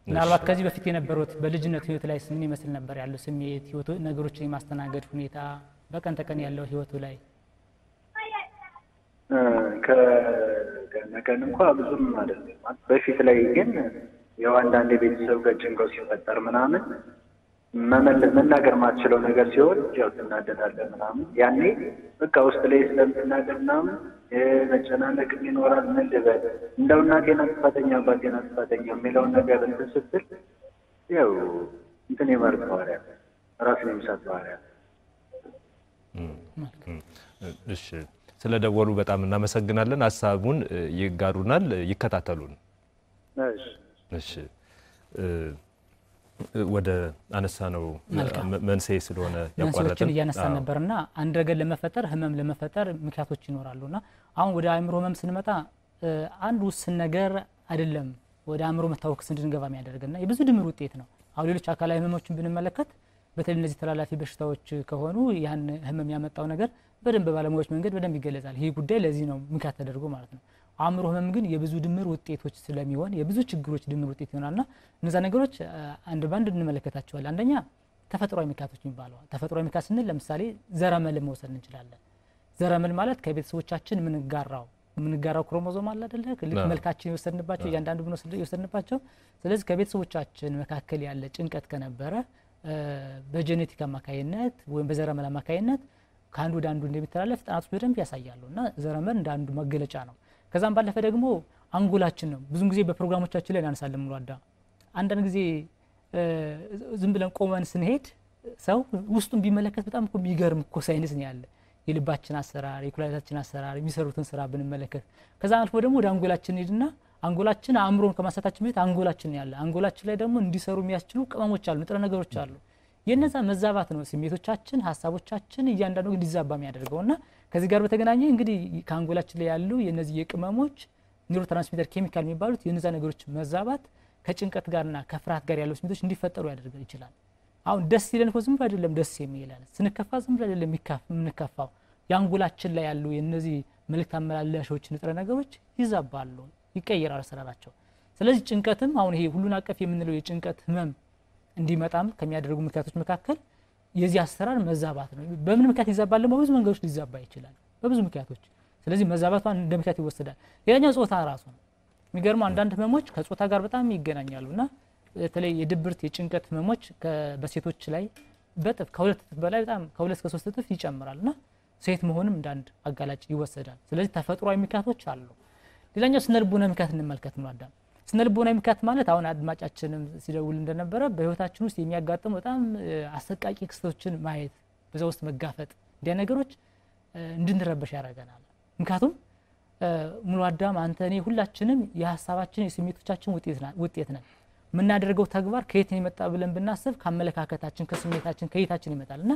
ምናልባት ከዚህ በፊት የነበሩት በልጅነት ህይወት ላይ ምን ይመስል ነበር ያለው ስሜት፣ ህይወቱ ነገሮችን የማስተናገድ ሁኔታ በቀን ተቀን ያለው ህይወቱ ላይ? ከነቀን እንኳን ብዙም አይደለም። በፊት ላይ ግን ያው አንዳንድ ቤተሰብ ጋር ጭንቀት ሲፈጠር ምናምን መናገር ማትችለው ነገር ሲሆን ያው ትናደዳለህ ምናምን። ያኔ በቃ ውስጥ ላይ ስለምትናደድ ምናምን መጨናነቅ ይኖራል። ምን ልበል እንደው እናቴን ጥፋተኛ አባቴን ጥፋተኛ የሚለውን ነገር እንትን ስትል ያው እንትን የማለት ባህሪያ ራስን የመሳት ባህሪያ። እሺ ስለደወሉ በጣም እናመሰግናለን። ሐሳቡን ይጋሩናል፣ ይከታተሉን። እሺ ወደ አነሳ ነው መንስኤ ስለሆነ ያቋረጠን እያነሳን ነበርና አንድ ነገር ለመፈጠር ህመም ለመፈጠር ምክንያቶች ይኖራሉና አሁን ወደ አእምሮ ህመም ስንመጣ አንድ ውስን ነገር አይደለም ወደ አእምሮ መታወክ እንድንገባ የሚያደርግና የብዙ ድምር ውጤት ነው። አሁን ሌሎች አካላዊ ህመሞችን ብንመለከት በተለይ እነዚህ ተላላፊ በሽታዎች ከሆኑ ያን ህመም ያመጣው ነገር በደንብ ባለሙያዎች መንገድ በደንብ ይገለጻል። ይህ ጉዳይ ለዚህ ነው ምክንያት ተደርጎ ማለት ነው። አእምሮ ህመም ግን የብዙ ድምር ውጤቶች ስለሚሆን የብዙ ችግሮች ድምር ውጤት ይሆናልና እነዛ ነገሮች አንድ ባንድ እንመለከታቸዋለን። አንደኛ ተፈጥሯዊ ምክንያቶች የሚባለው ተፈጥሯዊ ምክንያት ስንል ለምሳሌ ዘረመል መውሰድ እንችላለን። ዘረመል ማለት ከቤተሰቦቻችን ምንጋራው ክሮሞዞም አለ አይደለ? መልካችን የወሰድንባቸው እያንዳንዱ ብኖ የወሰድንባቸው። ስለዚህ ከቤተሰቦቻችን መካከል ያለ ጭንቀት ከነበረ በጄኔቲክ አማካይነት ወይም በዘረመል አማካይነት ከአንዱ ወደ አንዱ እንደሚተላለፍ ጥናቶች በደንብ ያሳያሉና ዘረመል እንደ አንዱ መገለጫ ነው። ከዛም ባለፈ ደግሞ አንጎላችን ነው። ብዙ ጊዜ በፕሮግራሞቻችን ላይ እናነሳለን ሙሉ አዳ አንዳንድ ጊዜ ዝም ብለን ቆመን ስንሄድ ሰው ውስጡን ቢመለከት በጣም እኮ የሚገርም እኮ ሳይንስ ነው ያለ። የልባችን አሰራር የኩላሊታችን አሰራር የሚሰሩትን ስራ ብንመለከት ከዛ አልፎ ደግሞ ወደ አንጎላችን ሄድና አንጎላችን አእምሮን ከማሳታችን በፊት አንጎላችን ያለ አንጎላችን ላይ ደግሞ እንዲሰሩ የሚያስችሉ ቅመሞች አሉ፣ ንጥረ ነገሮች አሉ። የነዛ መዛባት ነው ስሜቶቻችን ሐሳቦቻችን እያንዳንዱ እንዲዛባ የሚያደርገውና ከዚህ ጋር በተገናኘ እንግዲህ ከአንጎላችን ላይ ያሉ የነዚህ የቅመሞች ኒውሮትራንስሚተር ኬሚካል የሚባሉት የነዛ ነገሮች መዛባት ከጭንቀት ጋርና ከፍርሃት ጋር ያለው ስሜቶች እንዲፈጠሩ ያደርጋል ይችላል። አሁን ደስ ይለን እኮ ዝም ብሎ አይደለም ደስ የሚለን፣ ስንከፋ ዝም ብሎ አይደለም የምንከፋው። የአንጎላችን ላይ ያሉ የነዚህ መልእክት አመላላሾች ንጥረ ነገሮች ይዛባሉ፣ ይቀየራሉ አሰራራቸው። ስለዚህ ጭንቀትም አሁን ይሄ ሁሉን አቀፍ የምንለው የጭንቀት ህመም እንዲመጣም ከሚያደርጉ ምክንያቶች መካከል የዚህ አሰራር መዛባት ነው። በምን ምክንያት ይዛባል? በብዙ መንገዶች ሊዛባ ይችላል፣ በብዙ ምክንያቶች። ስለዚህ መዛባቷን እንደ ምክንያት ይወሰዳል። ሌላኛው ጾታ ራሱ ነው። የሚገርመው አንዳንድ ህመሞች ከጾታ ጋር በጣም ይገናኛሉና በተለይ የድብርት የጭንቀት ህመሞች በሴቶች ላይ በጥፍ ከሁለት እጥፍ በላይ በጣም ከሁለት እስከ 3 እጥፍ ይጨምራልና ሴት መሆንም እንዳንድ አጋላጭ ይወሰዳል። ስለዚህ ተፈጥሯዊ ምክንያቶች አሉ። ሌላኛው ስነልቦና ምክንያት እንመልከት ነው። አዳም ስነልቦና ምክንያት ማለት አሁን አድማጫችንም ሲደውል እንደነበረ በህይወታችን ውስጥ የሚያጋጥሙ በጣም አሰቃቂ ክስተቶችን ማየት፣ በዛ ውስጥ መጋፈጥ፣ እንዲያ ነገሮች እንድንረበሽ ያደርገናል። ምክንያቱም ሙሉ አዳም አንተ እኔ ሁላችንም የሐሳባችን የስሜቶቻችን ውጤት ነን። ምናደርገው ተግባር ከየት ይመጣ ብለን ብናስብ ከአመለካከታችን ከስሜታችን ከይታችን ይመጣልና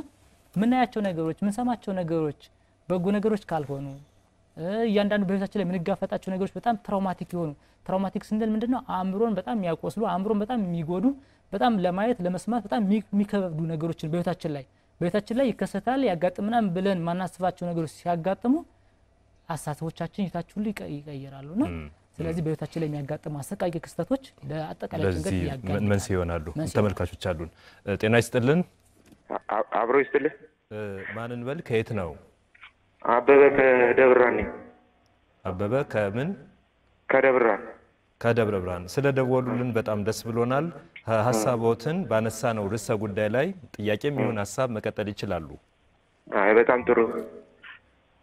ምናያቸው ነገሮች ምንሰማቸው ነገሮች በጎ ነገሮች ካልሆኑ እያንዳንዱ በህይወታችን ላይ ምንጋፈጣቸው ነገሮች በጣም ትራውማቲክ ይሆኑ። ትራውማቲክ ስንል ምንድነው? አእምሮን በጣም የሚያቆስሉ አእምሮን በጣም የሚጎዱ በጣም ለማየት ለመስማት በጣም የሚከብዱ ነገሮችን በህይወታችን ላይ ይከሰታል ያጋጥመናል ብለን ማናስባቸው ነገሮች ሲያጋጥሙ አሳሰቦቻችን ይታችሁን ይቀየራሉና ስለዚህ በህይወታችን ላይ የሚያጋጥሙ አሰቃቂ ክስተቶች ለአጠቃላይ ጭንቀት ያጋጥማሉ፣ መንስኤ ይሆናሉ። ተመልካቾች አሉን። ጤና ይስጥልን። አብሮ ይስጥልን። ማንን በል? ከየት ነው? አበበ ከደብረ ብርሃን። አበበ ከምን? ከደብረ ብርሃን። ከደብረ ብርሃን ስለደወሉልን በጣም ደስ ብሎናል። ሐሳቦትን ባነሳ ነው ርዕሰ ጉዳይ ላይ ጥያቄም ይሁን ሐሳብ መቀጠል ይችላሉ። አይ በጣም ጥሩ።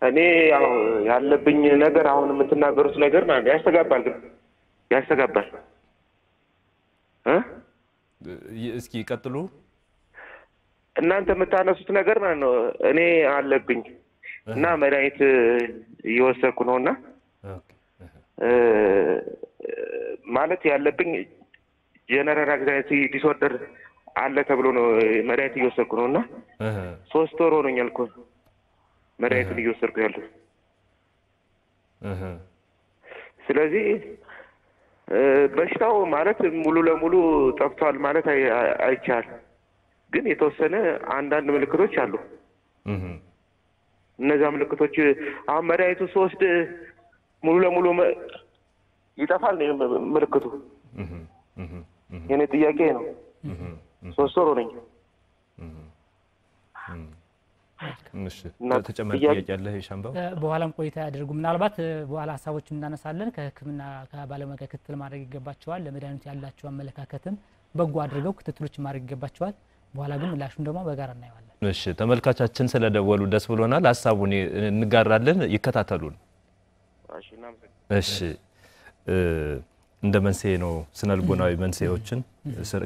እኔ ያው ያለብኝ ነገር አሁን የምትናገሩት ነገር ማለት ያስተጋባል እስኪ ቀጥሉ። እናንተ የምታነሱት ነገር ማለት ነው እኔ አለብኝ እና መድኃኒት እየወሰድኩ ነውና ማለት ያለብኝ ጀነራል አንግዛይቲ ዲስኦርደር አለ ተብሎ ነው መድኃኒት እየወሰድኩ ነውና 3 ወር ሆኖኛል እኮ መድኃኒቱን እየወሰድኩ ያለው። ስለዚህ በሽታው ማለት ሙሉ ለሙሉ ጠፍቷል ማለት አይቻልም፣ ግን የተወሰነ አንዳንድ ምልክቶች አሉ። እነዛ ምልክቶች አሁን መድኃኒቱ ስወስድ ሙሉ ለሙሉ ይጠፋል ነው ምልክቱ? የኔ ጥያቄ ነው። 3 ወር ሆነኝ። ተጨማሪ ጥያቄ አለ ሻምባው? በኋላም ቆይታ ያደርጉ። ምናልባት በኋላ ሐሳቦችን እናነሳለን። ከህክምና ከባለሙያ ጋር ክትትል ማድረግ ይገባቸዋል። ለመድኃኒቱ ያላቸው አመለካከትም በጎ አድርገው ክትትሎች ማድረግ ይገባቸዋል። በኋላ ግን ምላሹን ደግሞ በጋራ እናየዋለን። እሺ ተመልካቻችን ስለደወሉ ደስ ብሎናል። ሐሳቡን እንጋራለን፣ ይከታተሉን። እሺ እንደ መንስኤ ነው ስነልቦናዊ መንስኤዎችን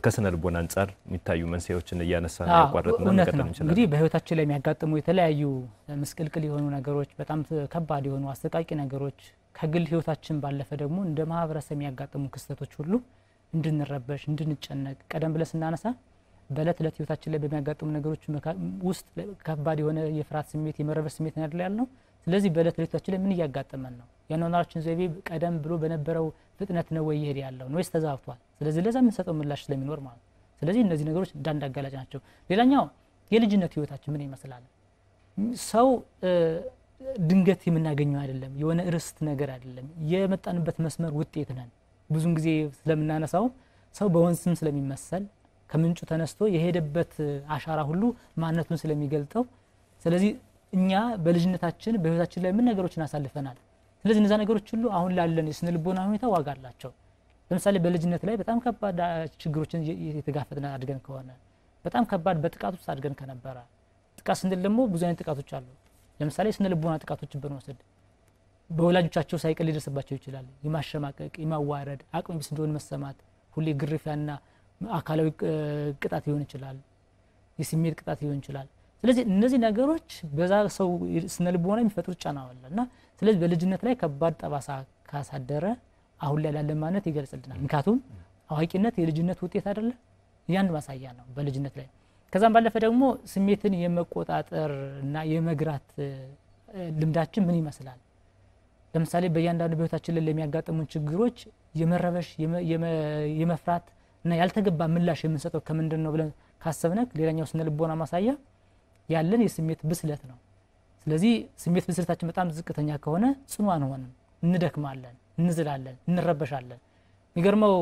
ከስነልቦና አንፃር የሚታዩ መንስኤዎችን እያነሳን ያቋረጥን መቀጠል እንችላለን። እንግዲህ በህይወታችን ላይ የሚያጋጥሙ የተለያዩ ምስቅልቅል የሆኑ ነገሮች፣ በጣም ከባድ የሆኑ አሰቃቂ ነገሮች ከግል ህይወታችን ባለፈ ደግሞ እንደ ማህበረሰብ የሚያጋጥሙ ክስተቶች ሁሉ እንድንረበሽ እንድንጨነቅ ቀደም ብለን ስናነሳ በእለት እለት ህይወታችን ላይ በሚያጋጥሙ ነገሮች ውስጥ ከባድ የሆነ የፍርሃት ስሜት የመረበሽ ስሜት ያለው። ስለዚህ በእለት ህይወታችን ላይ ምን እያጋጠመን ነው? የአኗኗራችን ዘይቤ ቀደም ብሎ በነበረው ፍጥነት ነው ወይ ይሄድ ያለው ነው ወይስ ተዛብቷል? ስለዚህ ለዛ የምንሰጠው ምላሽ ስለሚኖር ማለት። ስለዚህ እነዚህ ነገሮች እንዳንድ አጋላጭ ናቸው። ሌላኛው የልጅነት ህይወታችን ምን ይመስላል? ሰው ድንገት የምናገኘው አይደለም፣ የሆነ ርስት ነገር አይደለም፣ የመጣንበት መስመር ውጤት ነን። ብዙን ጊዜ ስለምናነሳው ሰው በወንስም ስለሚመሰል ከምንጩ ተነስቶ የሄደበት አሻራ ሁሉ ማንነቱን ስለሚገልጠው፣ ስለዚህ እኛ በልጅነታችን በህይወታችን ላይ ምን ነገሮችን አሳልፈናል። ስለዚህ እነዛ ነገሮች ሁሉ አሁን ላለን የስነ ልቦና ሁኔታ ዋጋ አላቸው። ለምሳሌ በልጅነት ላይ በጣም ከባድ ችግሮችን የተጋፈጥን አድገን ከሆነ በጣም ከባድ በጥቃት ውስጥ አድገን ከነበረ፣ ጥቃት ስንል ደግሞ ብዙ አይነት ጥቃቶች አሉ። ለምሳሌ ስነ ልቦና ጥቃቶችን ብንወስድ በወላጆቻቸው ሳይቀር ሊደርስባቸው ይችላል። የማሸማቀቅ፣ የማዋረድ፣ አቅም ቢስ እንደሆነ መሰማት፣ ሁሌ ግርፊያና አካላዊ ቅጣት ሊሆን ይችላል፣ የስሜት ቅጣት ሊሆን ይችላል። ስለዚህ እነዚህ ነገሮች በዛ ሰው ስነ ልቦና የሚፈጥሩ ጫና አለና ስለዚህ በልጅነት ላይ ከባድ ጠባሳ ካሳደረ አሁን ላይ ያለ ማንነት ይገልጽልናል። ምክንያቱም አዋቂነት የልጅነት ውጤት አይደለ? ያንድ ማሳያ ነው በልጅነት ላይ። ከዛም ባለፈ ደግሞ ስሜትን የመቆጣጠር እና የመግራት ልምዳችን ምን ይመስላል? ለምሳሌ በእያንዳንዱ በህይወታችን ላይ ለሚያጋጥሙን ችግሮች የመረበሽ የመፍራት እና ያልተገባ ምላሽ የምንሰጠው ከምንድን ነው ብለን ካሰብነ ሌላኛው ስነ ልቦና ማሳያ ያለን የስሜት ብስለት ነው። ስለዚህ ስሜት ብስለታችን በጣም ዝቅተኛ ከሆነ ጽኑ አንሆንም፣ እንደክማለን፣ እንዝላለን፣ እንረበሻለን። የሚገርመው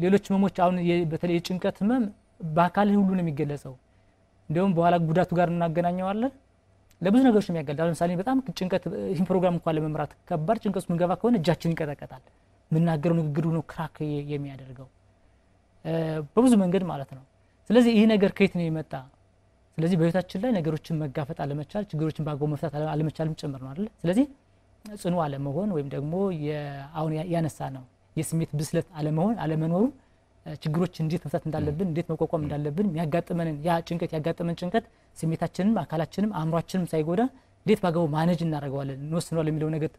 ሌሎች ህመሞች አሁን በተለይ የጭንቀት ህመም በአካል ሁሉ ነው የሚገለጸው። እንደውም በኋላ ጉዳቱ ጋር እናገናኘዋለን። ለብዙ ነገሮች ነው የሚያጋልጣል። ለምሳሌ በጣም ጭንቀት ይህን ፕሮግራም እንኳን ለመምራት ከባድ ጭንቀት ውስጥ ምንገባ ከሆነ እጃችን ይንቀጠቀጣል። የምናገረው ንግግር ነው ክራክ የሚያደርገው በብዙ መንገድ ማለት ነው። ስለዚህ ይሄ ነገር ከየት ነው የመጣ? ስለዚህ በህይወታችን ላይ ነገሮችን መጋፈጥ አለመቻል፣ ችግሮችን በአግባቡ መፍታት አለመቻልም ጭምር ነው አይደል? ስለዚህ ጽኑ አለመሆን ወይም ደግሞ አሁን ያነሳ ነው የስሜት ብስለት አለመኖሩ ችግሮችን እንዴት መፍታት እንዳለብን እንዴት መቋቋም እንዳለብን የሚያጋጥመንን ያጋጠመን ጭንቀት ስሜታችንም አካላችንም አእምሯችንም ሳይጎዳ እንዴት ባገው ማኔጅ እናደርገዋለን እንወስነዋለን የሚለው ነገር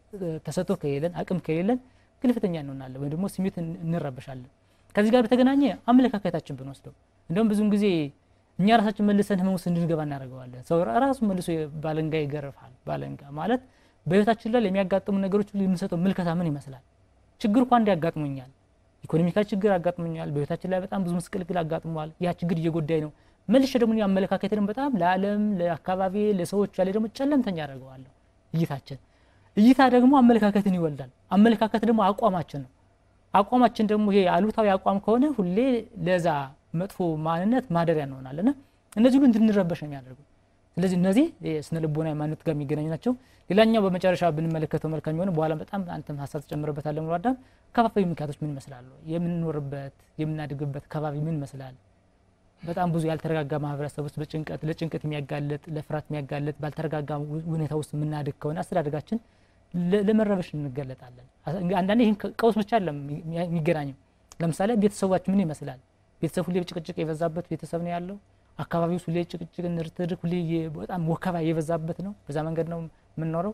ተሰጥቶ ከሌለን አቅም ከሌለን ግልፍተኛ እንሆናለን ወይ ደግሞ ስሜት እንረበሻለን። ከዚህ ጋር በተገናኘ አመለካከታችን ብንወስደው እንደውም ብዙን ጊዜ እኛ ራሳችን መልሰን ህመም ውስጥ እንድንገባ እናደርገዋለን። ሰው ራሱ መልሶ ባለንጋ ይገርፋል። ባለንጋ ማለት በህይወታችን ላይ የሚያጋጥሙ ነገሮች ሁሉ የምንሰጠው ምልከታ ምን ይመስላል? ችግር እንኳን እንዲያጋጥሙኛል፣ ኢኮኖሚካል ችግር አጋጥሙኛል፣ በህይወታችን ላይ በጣም ብዙ መስቀልቅል አጋጥሟል፣ ያ ችግር እየጎዳኝ ነው። መልሼ ደግሞ አመለካከቴን በጣም ለዓለም ለአካባቢ ለሰዎች ያለ ደግሞ ጨለምተኛ ያደርገዋለሁ። እይታ ደግሞ አመለካከትን ይወልዳል። አመለካከት ደግሞ አቋማችን ነው። አቋማችን ደግሞ ይሄ አሉታዊ አቋም ከሆነ ሁሌ ለዛ መጥፎ ማንነት ማደሪያ እንሆናለን። እነዚህ ሁሉ እንድንረበሽ ነው የሚያደርጉት። ስለዚህ እነዚህ ስነ ልቦና ማንነት ጋር የሚገናኙ ናቸው። ሌላኛው በመጨረሻ ብንመለከተው መልካም ይሆን በኋላ በጣም አንተም ሐሳብ ተጨምረበታል ነው አዳም ከፋፋይ ምክንያቶች ምን ይመስላሉ? የምንኖርበት የምናድግበት ከባቢ ምን ይመስላል? በጣም ብዙ ያልተረጋጋ ማህበረሰብ ውስጥ ለጭንቀት የሚያጋልጥ ለፍርሃት የሚያጋልጥ ባልተረጋጋ ሁኔታ ውስጥ የምናድግ ከሆነ አስተዳደጋችን ለመረበሽ እንገለጣለን። አንዳንዴ ይሄን ቀውስ ብቻ አይደለም የሚገናኘው። ለምሳሌ ቤተሰባችን ምን ይመስላል? ቤተሰብ ሁሌ ጭቅጭቅ የበዛበት ቤተሰብ ነው ያለው። አካባቢው ሁሌ ጭቅጭቅ ንርትርክ ሁሌ በጣም ወከባ የበዛበት ነው። በዛ መንገድ ነው የምንኖረው።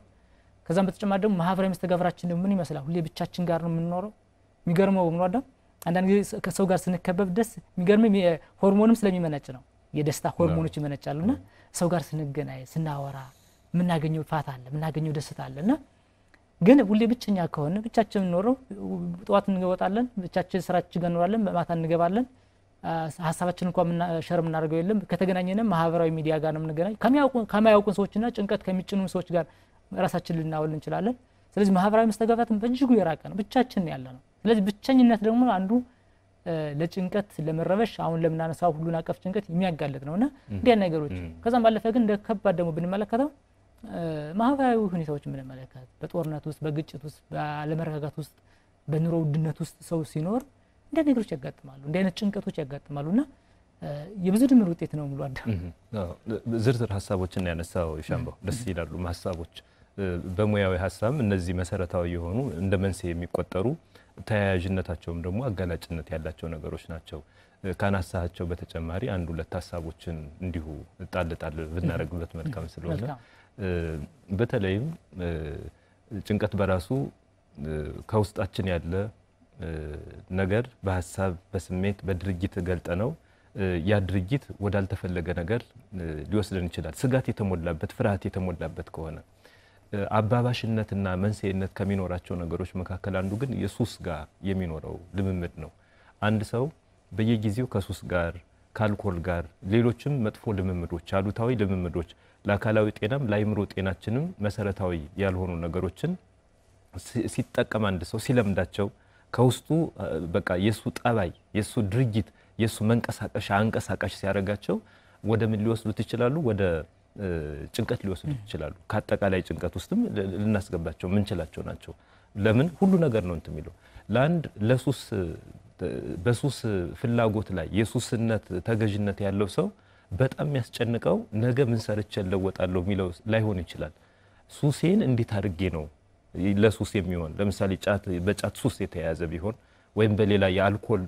ከዛም በተጨማሪ ደግሞ ማህበራዊ መስተጋብራችን ምን ይመስላል? ሁሌ ብቻችን ጋር ነው የምንኖረው። የሚገርመው ነው አዳም አንዳንድ ጊዜ ከሰው ጋር ስንከበብ ደስ የሚገርመው ሆርሞንም ስለሚመነጭ ነው። የደስታ ሆርሞኖች ይመነጫሉና ሰው ጋር ስንገናኝ ስናወራ ምናገኘው ፋታ አለ፣ ምናገኘው ደስታ አለና ግን ሁሌ ብቸኛ ከሆነ ብቻችን እንኖረው ጧት እንወጣለን፣ ብቻችን ስራችን ጋር እንኖራለን፣ ማታ እንገባለን። ሐሳባችን እንኳን ሸር የምናደርገው የለም። ከተገናኘንም ማህበራዊ ሚዲያ ጋር ነው የምንገናኝ። ከማያውቁን ሰዎችና ጭንቀት ከሚጭኑ ሰዎች ጋር ራሳችን ልናወል እንችላለን። ስለዚህ ማህበራዊ መስተጋብራትን በእጅጉ የራቀ ነው፣ ብቻችን ያለ ነው። ስለዚህ ብቸኝነት ደግሞ አንዱ ለጭንቀት ለመረበሽ አሁን ለምናነሳው ሁሉን አቀፍ ጭንቀት የሚያጋልጥ ነውና እንዲያ ነገሮች ከዛም ባለፈ ግን እንደ ከባድ ደግሞ ብንመለከተው ማህበራዊ ሁኔታዎችን ብንመለከት በጦርነት ውስጥ በግጭት ውስጥ ባለመረጋጋት ውስጥ በኑሮ ውድነት ውስጥ ሰው ሲኖር እንደ ነገሮች ያጋጥማሉ፣ እንደ አይነት ጭንቀቶች ያጋጥማሉና የብዙ ድምር ውጤት ነው ሙሉ አዳም። ዝርዝር ሐሳቦችን ያነሳው ይሻምባው ደስ ይላሉ ሐሳቦች። በሙያዊ ሐሳብ እነዚህ መሰረታዊ የሆኑ እንደ መንስኤ የሚቆጠሩ ተያያዥነታቸውም ደግሞ አጋላጭነት ያላቸው ነገሮች ናቸው። ካናሳቸው በተጨማሪ አንድ ሁለት ሐሳቦችን እንዲሁ ጣልጣል ብናረግበት መልካም ስለሆነ በተለይም ጭንቀት በራሱ ከውስጣችን ያለ ነገር በሐሳብ በስሜት በድርጊት ገልጠነው ያ ድርጊት ወዳልተፈለገ ነገር ሊወስደን ይችላል። ስጋት የተሞላበት ፍርሃት የተሞላበት ከሆነ አባባሽነትና መንስኤነት ከሚኖራቸው ነገሮች መካከል አንዱ ግን የሱስ ጋር የሚኖረው ልምምድ ነው። አንድ ሰው በየጊዜው ከሱስ ጋር ከአልኮል ጋር ሌሎችም መጥፎ ልምምዶች አሉታዊ ልምምዶች ለአካላዊ ጤናም ለአይምሮ ጤናችንም መሰረታዊ ያልሆኑ ነገሮችን ሲጠቀም አንድ ሰው ሲለምዳቸው ከውስጡ በቃ የሱ ጠባይ የሱ ድርጊት የሱ አንቀሳቃሽ ሲያረጋቸው ወደ ምን ሊወስዱት ይችላሉ? ወደ ጭንቀት ሊወስዱት ይችላሉ። ከአጠቃላይ ጭንቀት ውስጥም ልናስገባቸው ምንችላቸው ናቸው። ለምን ሁሉ ነገር ነው እንትሚለው ለአንድ ለሱስ በሱስ ፍላጎት ላይ የሱስነት ተገዥነት ያለው ሰው በጣም የሚያስጨንቀው ነገ ምን ሰርቼ ለወጣለሁ የሚለው ላይሆን ይችላል። ሱሴን እንዴት አድርጌ ነው ለሱስ የሚሆን ለምሳሌ በጫት ሱስ የተያዘ ቢሆን ወይም በሌላ የአልኮል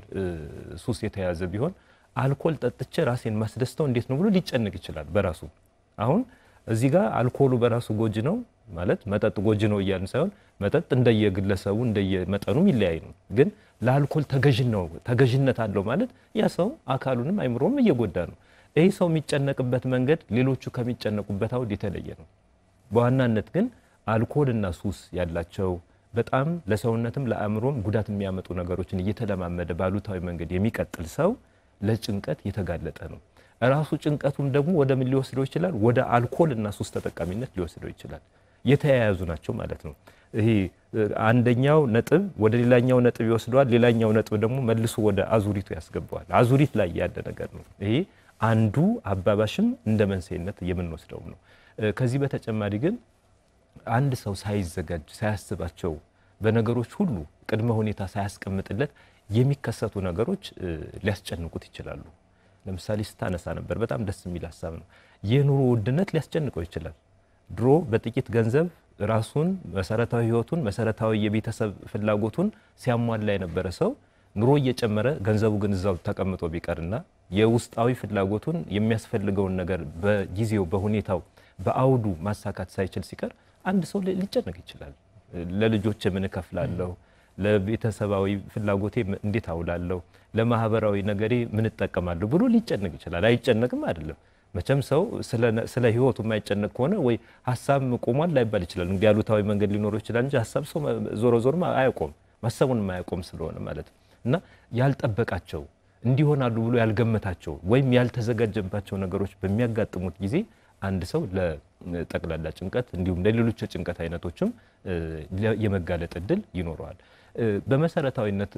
ሱስ የተያዘ ቢሆን አልኮል ጠጥቼ ራሴን ማስደስተው እንዴት ነው ብሎ ሊጨንቅ ይችላል በራሱ። አሁን እዚህ ጋር አልኮሉ በራሱ ጎጂ ነው ማለት መጠጥ ጎጂ ነው እያልን ሳይሆን መጠጥ እንደየግለሰቡ እንደየመጠኑ ይለያይ ነው። ግን ለአልኮል ተገዥነት አለው ማለት ያ ሰው አካሉንም አይምሮም እየጎዳ ነው። ይሄ ሰው የሚጨነቅበት መንገድ ሌሎቹ ከሚጨነቁበት አውድ የተለየ ነው። በዋናነት ግን አልኮልና ሱስ ያላቸው በጣም ለሰውነትም ለአእምሮም ጉዳት የሚያመጡ ነገሮችን እየተለማመደ ባሉታዊ መንገድ የሚቀጥል ሰው ለጭንቀት የተጋለጠ ነው። ራሱ ጭንቀቱም ደግሞ ወደ ምን ሊወስደው ይችላል? ወደ አልኮልና ሱስ ተጠቃሚነት ሊወስደው ይችላል። የተያያዙ ናቸው ማለት ነው። ይሄ አንደኛው ነጥብ ወደ ሌላኛው ነጥብ ይወስደዋል፣ ሌላኛው ነጥብ ደግሞ መልሶ ወደ አዙሪቱ ያስገባዋል። አዙሪት ላይ ያለ ነገር ነው። ይሄ አንዱ አባባሽም እንደ መንስኤነት የምንወስደው ነው። ከዚህ በተጨማሪ ግን አንድ ሰው ሳይዘጋጅ ሳያስባቸው በነገሮች ሁሉ ቅድመ ሁኔታ ሳያስቀምጥለት የሚከሰቱ ነገሮች ሊያስጨንቁት ይችላሉ። ለምሳሌ ስታነሳ ነበር በጣም ደስ የሚል ሐሳብ ነው። የኑሮ ውድነት ሊያስጨንቀው ይችላል። ድሮ በጥቂት ገንዘብ ራሱን መሰረታዊ ህይወቱን መሰረታዊ የቤተሰብ ፍላጎቱን ሲያሟላ የነበረ ሰው ኑሮ እየጨመረ ገንዘቡ ግን እዛው ተቀምጦ ቢቀርና የውስጣዊ ፍላጎቱን የሚያስፈልገውን ነገር በጊዜው በሁኔታው በአውዱ ማሳካት ሳይችል ሲቀር አንድ ሰው ሊጨነቅ ይችላል። ለልጆች ምን ከፍላለሁ፣ ለቤተሰባዊ ፍላጎቴ እንዴት አውላለሁ፣ ለማህበራዊ ነገሬ ምን ተጠቀማለሁ ብሎ ሊጨነቅ ይችላል። አይጨነቅም አይደለም። መቼም ሰው ስለ ህይወቱ የማይጨነቅ ከሆነ ወይ ሐሳብ ቆሟል ላይባል ይችላል። እንግዲህ ያሉታዊ መንገድ ሊኖር ይችላል እንጂ ሐሳብ ሰው ዞሮ አያቆም፣ ማሰቡን የማያቆም ስለሆነ ማለት እና ያልጠበቃቸው እንዲሆናሉ ብሎ ያልገመታቸው ወይም ያልተዘጋጀባቸው ነገሮች በሚያጋጥሙት ጊዜ አንድ ሰው ለጠቅላላ ጭንቀት እንዲሁም ለሌሎች ጭንቀት አይነቶችም የመጋለጥ እድል ይኖረዋል። በመሰረታዊነት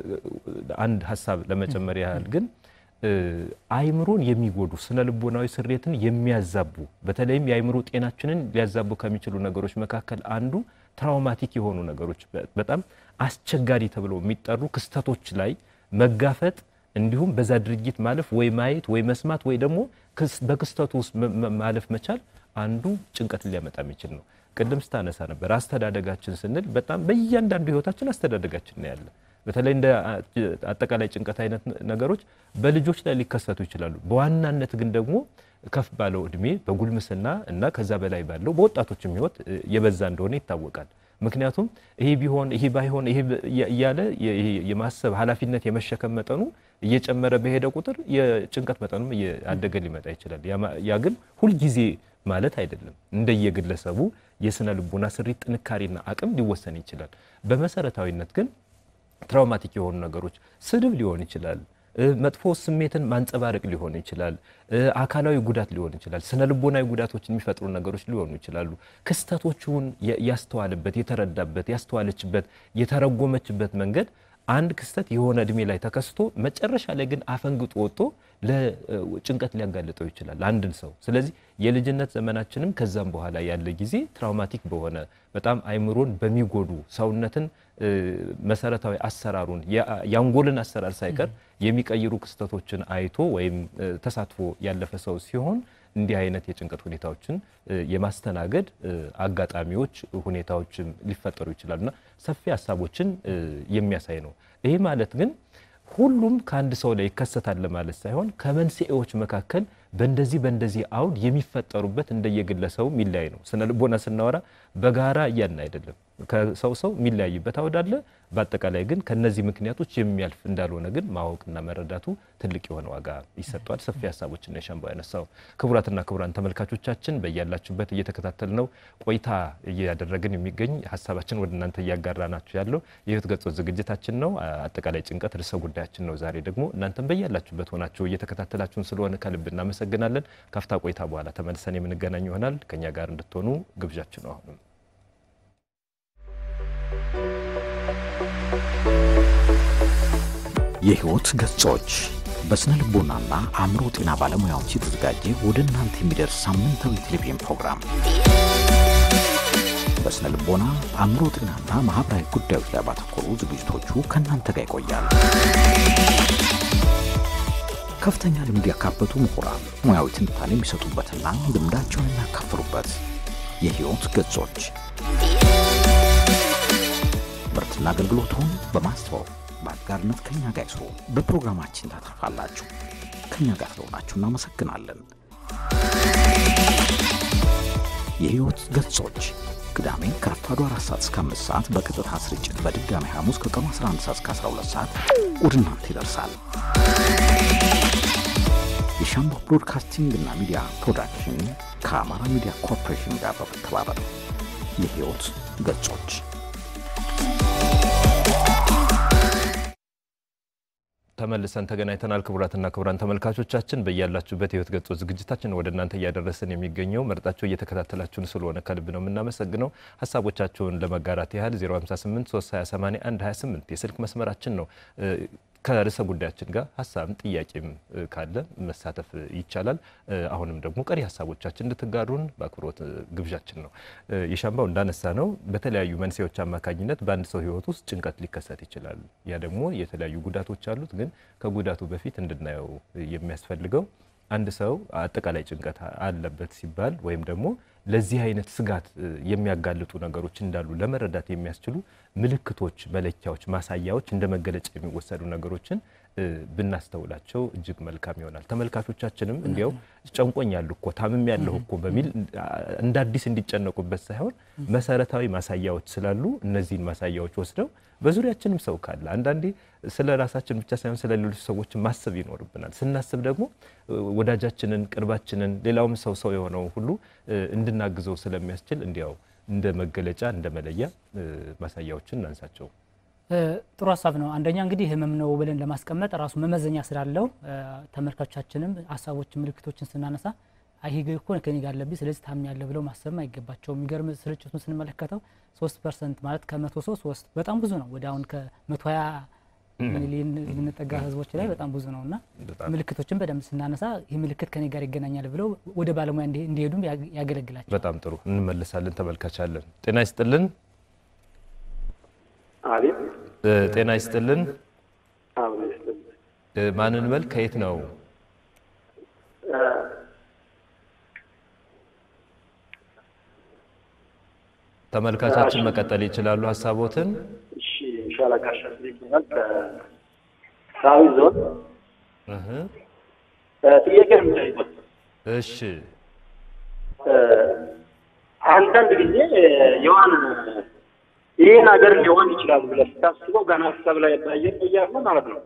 አንድ ሐሳብ ለመጨመር ያህል ግን አይምሮን የሚጎዱ ስነ ልቦናዊ ስሬትን የሚያዛቡ በተለይም የአይምሮ ጤናችንን ሊያዛቡ ከሚችሉ ነገሮች መካከል አንዱ ትራውማቲክ የሆኑ ነገሮች በጣም አስቸጋሪ ተብለው የሚጠሩ ክስተቶች ላይ መጋፈጥ እንዲሁም በዛ ድርጊት ማለፍ ወይ ማየት ወይ መስማት ወይ ደግሞ በክስተቱ ውስጥ ማለፍ መቻል አንዱ ጭንቀት ሊያመጣ የሚችል ነው። ቅድም ስታነሳ ነበር አስተዳደጋችን ስንል በጣም በእያንዳንዱ ህይወታችን አስተዳደጋችን ነው ያለ። በተለይ እንደ አጠቃላይ ጭንቀት አይነት ነገሮች በልጆች ላይ ሊከሰቱ ይችላሉ። በዋናነት ግን ደግሞ ከፍ ባለው እድሜ በጉልምስና እና ከዛ በላይ ባለው በወጣቶችም ህይወት የበዛ እንደሆነ ይታወቃል። ምክንያቱም ይሄ ቢሆን ይሄ ባይሆን ይሄ ያለ የማሰብ ኃላፊነት የመሸከም መጠኑ እየጨመረ በሄደ ቁጥር የጭንቀት መጠኑም እያደገ ሊመጣ ይችላል። ያ ግን ሁሉ ጊዜ ማለት አይደለም። እንደየግለሰቡ የስነ ልቦና ስሪት ጥንካሬና አቅም ሊወሰን ይችላል። በመሰረታዊነት ግን ትራውማቲክ የሆኑ ነገሮች ስድብ ሊሆን ይችላል፣ መጥፎ ስሜትን ማንጸባረቅ ሊሆን ይችላል፣ አካላዊ ጉዳት ሊሆን ይችላል፣ ስነ ልቦናዊ ጉዳቶችን የሚፈጥሩ ነገሮች ሊሆኑ ይችላሉ። ክስተቶቹን ያስተዋለበት የተረዳበት ያስተዋለችበት የተረጎመችበት መንገድ አንድ ክስተት የሆነ እድሜ ላይ ተከስቶ መጨረሻ ላይ ግን አፈንግጦ ወጥቶ ለጭንቀት ሊያጋልጠው ይችላል አንድን ሰው። ስለዚህ የልጅነት ዘመናችንም ከዛም በኋላ ያለ ጊዜ ትራውማቲክ በሆነ በጣም አይምሮን በሚጎዱ ሰውነትን መሰረታዊ አሰራሩን ያንጎልን አሰራር ሳይቀር የሚቀይሩ ክስተቶችን አይቶ ወይም ተሳትፎ ያለፈ ሰው ሲሆን እንዲህ አይነት የጭንቀት ሁኔታዎችን የማስተናገድ አጋጣሚዎች ሁኔታዎችም ሊፈጠሩ ይችላሉና ሰፊ ሐሳቦችን የሚያሳይ ነው። ይሄ ማለት ግን ሁሉም ከአንድ ሰው ላይ ይከሰታል ማለት ሳይሆን ከመንስኤዎች መካከል በእንደዚህ አውድ የሚፈጠሩበት እንደየግለሰቡ ሚላይ ነው። ስነ ልቦና ስናወራ በጋራ እያልን አይደለም። ከሰው ሚላይበት አውድ አለ። በአጠቃላይ ግን ከነዚህ ምክንያቶች የሚያልፍ እንዳልሆነ ግን ማወቅና መረዳቱ ትልቅ የሆነ ዋጋ ይሰጣል። ሰፊ ሐሳቦችን የሻምባው ያነሳው። ክቡራትና ክቡራን ተመልካቾቻችን በእያላችሁበት እየተከታተልነው ቆይታ እያደረግን የሚገኝ ሐሳባችን ወደ እናንተ እያጋራናችሁ ያለው የህይወት ገጾች ዝግጅታችን ነው። አጠቃላይ ጭንቀት ርዕሰ ጉዳያችን ነው። ዛሬ ደግሞ እናንተም በእያላችሁበት ሆናችሁ እየተከታተላችሁን ስለሆነ ከልብ እናመሰግናለን። ካፍታ ቆይታ በኋላ ተመልሰን የምንገናኝ ይሆናል። ከኛ ጋር እንድትሆኑ ግብዣችን ነው። አሁንም የህይወት ገጾች በስነ ልቦናና አእምሮ ጤና ባለሙያዎች የተዘጋጀ ወደ እናንተ የሚደርስ ሳምንታዊ ቴሌቪዥን ፕሮግራም በስነ ልቦና አእምሮ ጤናና ማህበራዊ ጉዳዮች ላይ ባተኮሩ ዝግጅቶቹ ከእናንተ ጋር ይቆያል። ከፍተኛ ልምድ ያካበቱ ምሁራን ሙያዊ ትንታኔ የሚሰጡበትና ልምዳቸውን የሚያካፍሉበት የህይወት ገጾች ምርትና አገልግሎቱን በማስተዋወቅ በአጋርነት ከኛ ጋር ይስሩ። በፕሮግራማችን ታተርፋላችሁ። ከኛ ጋር ስለሆናችሁ እናመሰግናለን። የህይወት ገጾች ቅዳሜ ከረፋዱ 4 ሰዓት እስከ 5 ሰዓት በቀጥታ ስርጭት፣ በድጋሚ ሐሙስ ከቀኑ 11 ሰዓት እስከ 12 ሰዓት ወደ እናንተ ይደርሳል። የሻምበል ብሮድካስቲንግ እና ሚዲያ ፕሮዳክሽን ከአማራ ሚዲያ ኮርፖሬሽን ጋር በመተባበር የህይወት ገጾች ተመልሰን ተገናኝተናል። ክቡራትና ክቡራን ተመልካቾቻችን በእያላችሁበት የህይወት ገጾች ዝግጅታችን ወደ እናንተ እያደረሰን የሚገኘው መርጣችሁ እየተከታተላችሁን ስለሆነ ከልብ ነው የምናመሰግነው። ሀሳቦቻችሁን ለመጋራት ያህል 058 328 28 የስልክ መስመራችን ነው። ከርዕሰ ጉዳያችን ጋር ሀሳብ ጥያቄም ካለ መሳተፍ ይቻላል። አሁንም ደግሞ ቀሪ ሀሳቦቻችን እንድትጋሩን በአክብሮት ግብዣችን ነው። የሻምባው እንዳነሳ ነው በተለያዩ መንስኤዎች አማካኝነት በአንድ ሰው ህይወት ውስጥ ጭንቀት ሊከሰት ይችላል። ያ ደግሞ የተለያዩ ጉዳቶች አሉት። ግን ከጉዳቱ በፊት እንድናየው የሚያስፈልገው አንድ ሰው አጠቃላይ ጭንቀት አለበት ሲባል ወይም ደግሞ ለዚህ አይነት ስጋት የሚያጋልጡ ነገሮች እንዳሉ ለመረዳት የሚያስችሉ ምልክቶች፣ መለኪያዎች፣ ማሳያዎች እንደ መገለጫ የሚወሰዱ ነገሮችን ብናስተውላቸው እጅግ መልካም ይሆናል። ተመልካቾቻችንም እንዲያው ጨንቆኛል እኮ ታምም ያለው እኮ በሚል እንደ አዲስ እንዲጨነቁበት ሳይሆን መሰረታዊ ማሳያዎች ስላሉ እነዚህን ማሳያዎች ወስደው በዙሪያችንም ሰው ካለ አንዳንዴ ስለ ራሳችን ብቻ ሳይሆን ስለ ሌሎች ሰዎች ማሰብ ይኖርብናል። ስናስብ ደግሞ ወዳጃችንን፣ ቅርባችንን፣ ሌላውም ሰው የሆነው ሁሉ እንድናግዘው ስለሚያስችል እንዲያው እንደ መገለጫ እንደ መለያ ማሳያዎችን እናንሳቸው። ጥሩ ሀሳብ ነው። አንደኛ እንግዲህ ህመም ነው ብለን ለማስቀመጥ ራሱ መመዘኛ ስላለው ተመልካቾቻችንም ሀሳቦች ምልክቶችን ስናነሳ አይሄ እኮ ከኔ ጋር አለብኝ ስለዚህ ታምኛለህ ብለው ማሰብ አይገባቸውም። የሚገርም ስርጭቱን ስንመለከተው 3% ማለት ከ100 3 በጣም ብዙ ነው። ወደ አሁን ከ120 ሚሊዮን የምንጠጋ ህዝቦች ላይ በጣም ብዙ ነውና ምልክቶችን በደንብ ስናነሳ ይህ ምልክት ከኔ ጋር ይገናኛል ብለው ወደ ባለሙያ እንዲሄዱም ያገለግላል። በጣም ጥሩ እንመለሳለን። ተመልካቻለን ጤና ይስጥልን። አቤት ጤና ይስጥልን። አቤት ማንን በል ከየት ነው? ተመልካቻችን መቀጠል ይችላሉ ሀሳቦትን። እሺ ሻለቃ ሸፍ ይባላል ከሳዊ ዞን ጥያቄ ነው። እሺ አንዳንድ ጊዜ የሆነ ይሄ ነገር ሊሆን ይችላል ብለህ ስታስበው ገና ሀሳብ ላይ ባየር እያለ ማለት ነው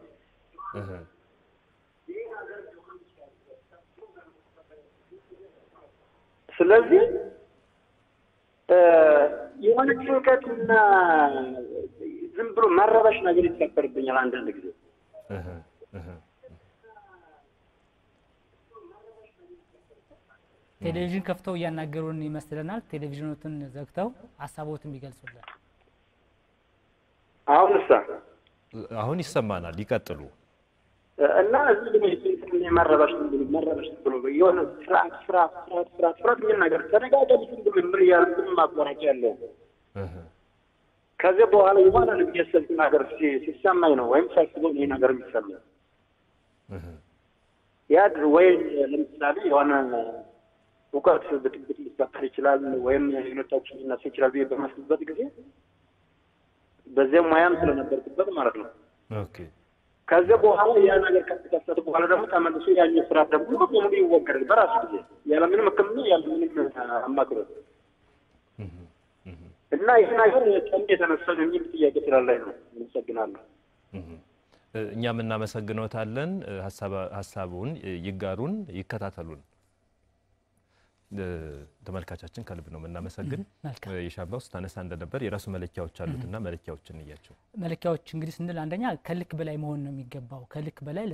ስለዚህ የሆነ ጭንቀትና ዝም ብሎ መረበሽ ነገር ይፈጠርብኛል አንዳንድ ጊዜ። ቴሌቪዥን ከፍተው እያናገሩን ይመስለናል። ቴሌቪዥኑን ዘግተው ሀሳቦትን ቢገልጹልን። አሁን ይሰማናል። ይቀጥሉ። እና እዚህ ግን መረበሽ ብሎ የሆነ ፍርሃት ምን ነገር ተደጋጋሚ ምር ያሉትን ማቋረጫ ያለው ከዚህ በኋላ የሆነ የሚያሰብት ነገር ሲሰማኝ ነው ወይም ሳስበው ይሄ ነገር የሚሰማኝ ያድ ወይ ለምሳሌ የሆነ እውቀት ብጥብጥ ሊፈጠር ይችላል ወይም የሁለታችን ሊነሳ ይችላል ብዬ በማስብበት ጊዜ በዚያ ሙያም ስለነበርኩበት ማለት ነው። ኦኬ ከዚህ በኋላ ያ ነገር ከተከሰተ በኋላ ደግሞ ተመልሶ ያኛው ስራ ደግሞ ሙሉ ይወገዳል በራሱ ጊዜ ያለምንም ሕክምና ያለምንም አማክሮ እና ይሄ ነገር ከእንዴት የተነሳ ነው የሚል ጥያቄ ስላለኝ ነው። አመሰግናለሁ። እኛም እናመሰግኖታለን። ሀሳቡን ይጋሩን፣ ይከታተሉን። ተመልካቻችን ከልብ ነው የምናመሰግን። የሻምባው ስታነሳ እንደነበር የራሱ መለኪያዎች አሉትና መለኪያዎችን እንያቸው። መለኪያዎች እንግዲህ ስንል አንደኛ ከልክ በላይ መሆን ነው የሚገባው። ከልክ በላይ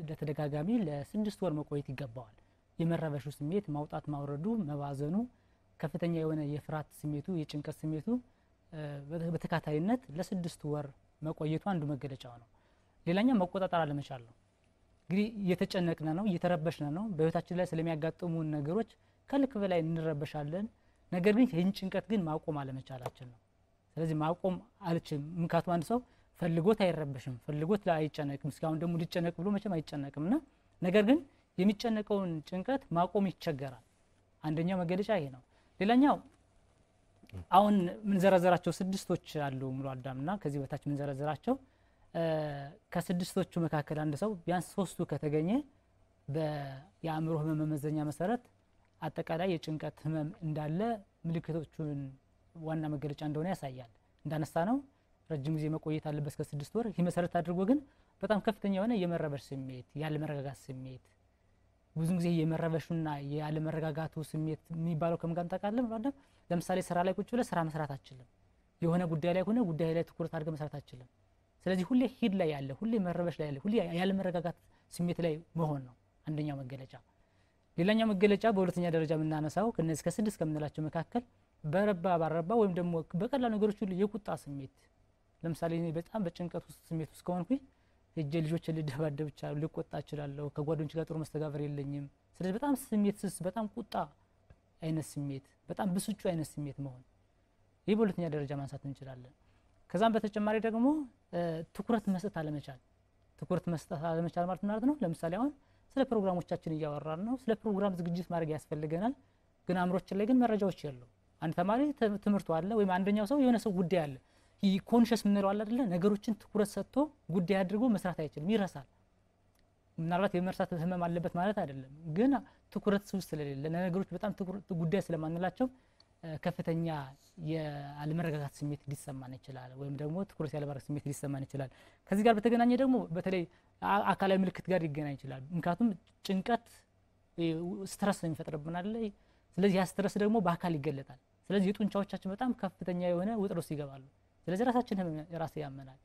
ለተደጋጋሚ ለ6 ወር መቆየት ይገባዋል። የመረበሹ ስሜት ማውጣት ማውረዱ መባዘኑ ከፍተኛ የሆነ የፍርሃት ስሜቱ የጭንቀት ስሜቱ በተካታይነት ለ6 ወር መቆየቱ አንዱ መገለጫው ነው። ሌላኛው መቆጣጠር አለመቻል ነው። እንግዲህ እየተጨነቅነ ነው እየተረበሽነ ነው በህይወታችን ላይ ስለሚያጋጥሙን ነገሮች ከልክ በላይ እንረበሻለን። ነገር ግን ይህን ጭንቀት ግን ማቆም አለመቻላችን ነው። ስለዚህ ማቆም አልችልም። ምክንያቱም አንድ ሰው ፈልጎት አይረበሽም፣ ፈልጎት አይጨነቅም። እስካሁን ደግሞ ሊጨነቅ ብሎ መቼም አይጨነቅምና ነገር ግን የሚጨነቀውን ጭንቀት ማቆም ይቸገራል። አንደኛው መገለጫ ይሄ ነው። ሌላኛው አሁን ምን ዘረዘራቸው 6ቶች አሉ ሙሉ አዳምና ከዚህ በታች ምን ዘረዘራቸው ከ6ቶቹ መካከል አንድ ሰው ቢያንስ 3ቱ ከተገኘ በየአእምሮ ህመም መመዘኛ መሰረት አጠቃላይ የጭንቀት ህመም እንዳለ ምልክቶቹን ዋና መገለጫ እንደሆነ ያሳያል። እንዳነሳ ነው ረጅም ጊዜ መቆየት አለበት እስከ 6 ወር። ይህ መሰረት አድርጎ ግን በጣም ከፍተኛ የሆነ የመረበሽ ስሜት ያለ መረጋጋት ስሜት ብዙ ጊዜ የመረበሹና ያለ መረጋጋቱ ስሜት የሚባለው ከምን ጋር እንጠቃለን ማለት ለምሳሌ ስራ ላይ ቁጭ ብለ ስራ መስራት አትችልም የሆነ ጉዳይ ላይ ሆነ ጉዳይ ላይ ትኩረት አድርገህ መስራት አትችልም ስለዚህ ሁሌ ሂድ ላይ ያለ ሁሌ መረበሽ ላይ ያለ ሁሌ ያለ መረጋጋት ስሜት ላይ መሆን ነው አንደኛው መገለጫ ሌላኛው መገለጫ በሁለተኛ ደረጃ የምናነሳው ከነዚህ ከ6 ከምንላቸው መካከል ባረባ ወይም ደግሞ በቀላል ነገሮች ሁሉ የቁጣ ስሜት ለምሳሌ እኔ በጣም በጭንቀት ውስጥ ስሜት ውስጥ ከሆንኩኝ እጄ ልጆችን ልደባደብ ይችላል ልቆጣ ይችላል ከጓደኞች ጋር ጥሩ መስተጋብር የለኝም ስለዚህ በጣም ስሜት በጣም ቁጣ አይነት ስሜት በጣም ብስጩ አይነት ስሜት መሆን ይሄ በሁለተኛ ደረጃ ማንሳት እንችላለን ከዛም በተጨማሪ ደግሞ ትኩረት መስጠት አለመቻል ማለት ነው ለምሳሌ አሁን ስለ ፕሮግራሞቻችን እያወራን ነው ስለ ፕሮግራም ዝግጅት ማድረግ ያስፈልገናል ግን አምሮችን ላይ ግን መረጃዎች የሉ አንድ ተማሪ ትምህርቱ አለ ወይም አንደኛው ሰው የሆነ ሰው ጉዳይ አለ ኮንሽስ ምንለው አለ አይደለ ነገሮችን ትኩረት ሰጥቶ ጉዳይ አድርጎ መስራት አይችልም ይረሳል ምናልባት የመርሳት ህመም አለበት ማለት አይደለም ግን ትኩረት ስለሌለ ለነገሮች በጣም ጉዳይ ስለማንላቸው ከፍተኛ የአለመረጋጋት ስሜት ሊሰማን ይችላል ወይም ደግሞ ትኩረት ያለማድረግ ስሜት ሊሰማን ይችላል ከዚህ ጋር በተገናኘ ደግሞ በተለይ አካላዊ ምልክት ጋር ይገናኝ ይችላል ምክንያቱም ጭንቀት ስትረስ የሚፈጥርብን አይደል ስለዚህ ያ ስትረስ ደግሞ በአካል ይገለጣል ስለዚህ የጡንቻዎቻችን በጣም ከፍተኛ የሆነ ውጥረት ይገባሉ ስለዚህ ራሳችን ራስ ያመናል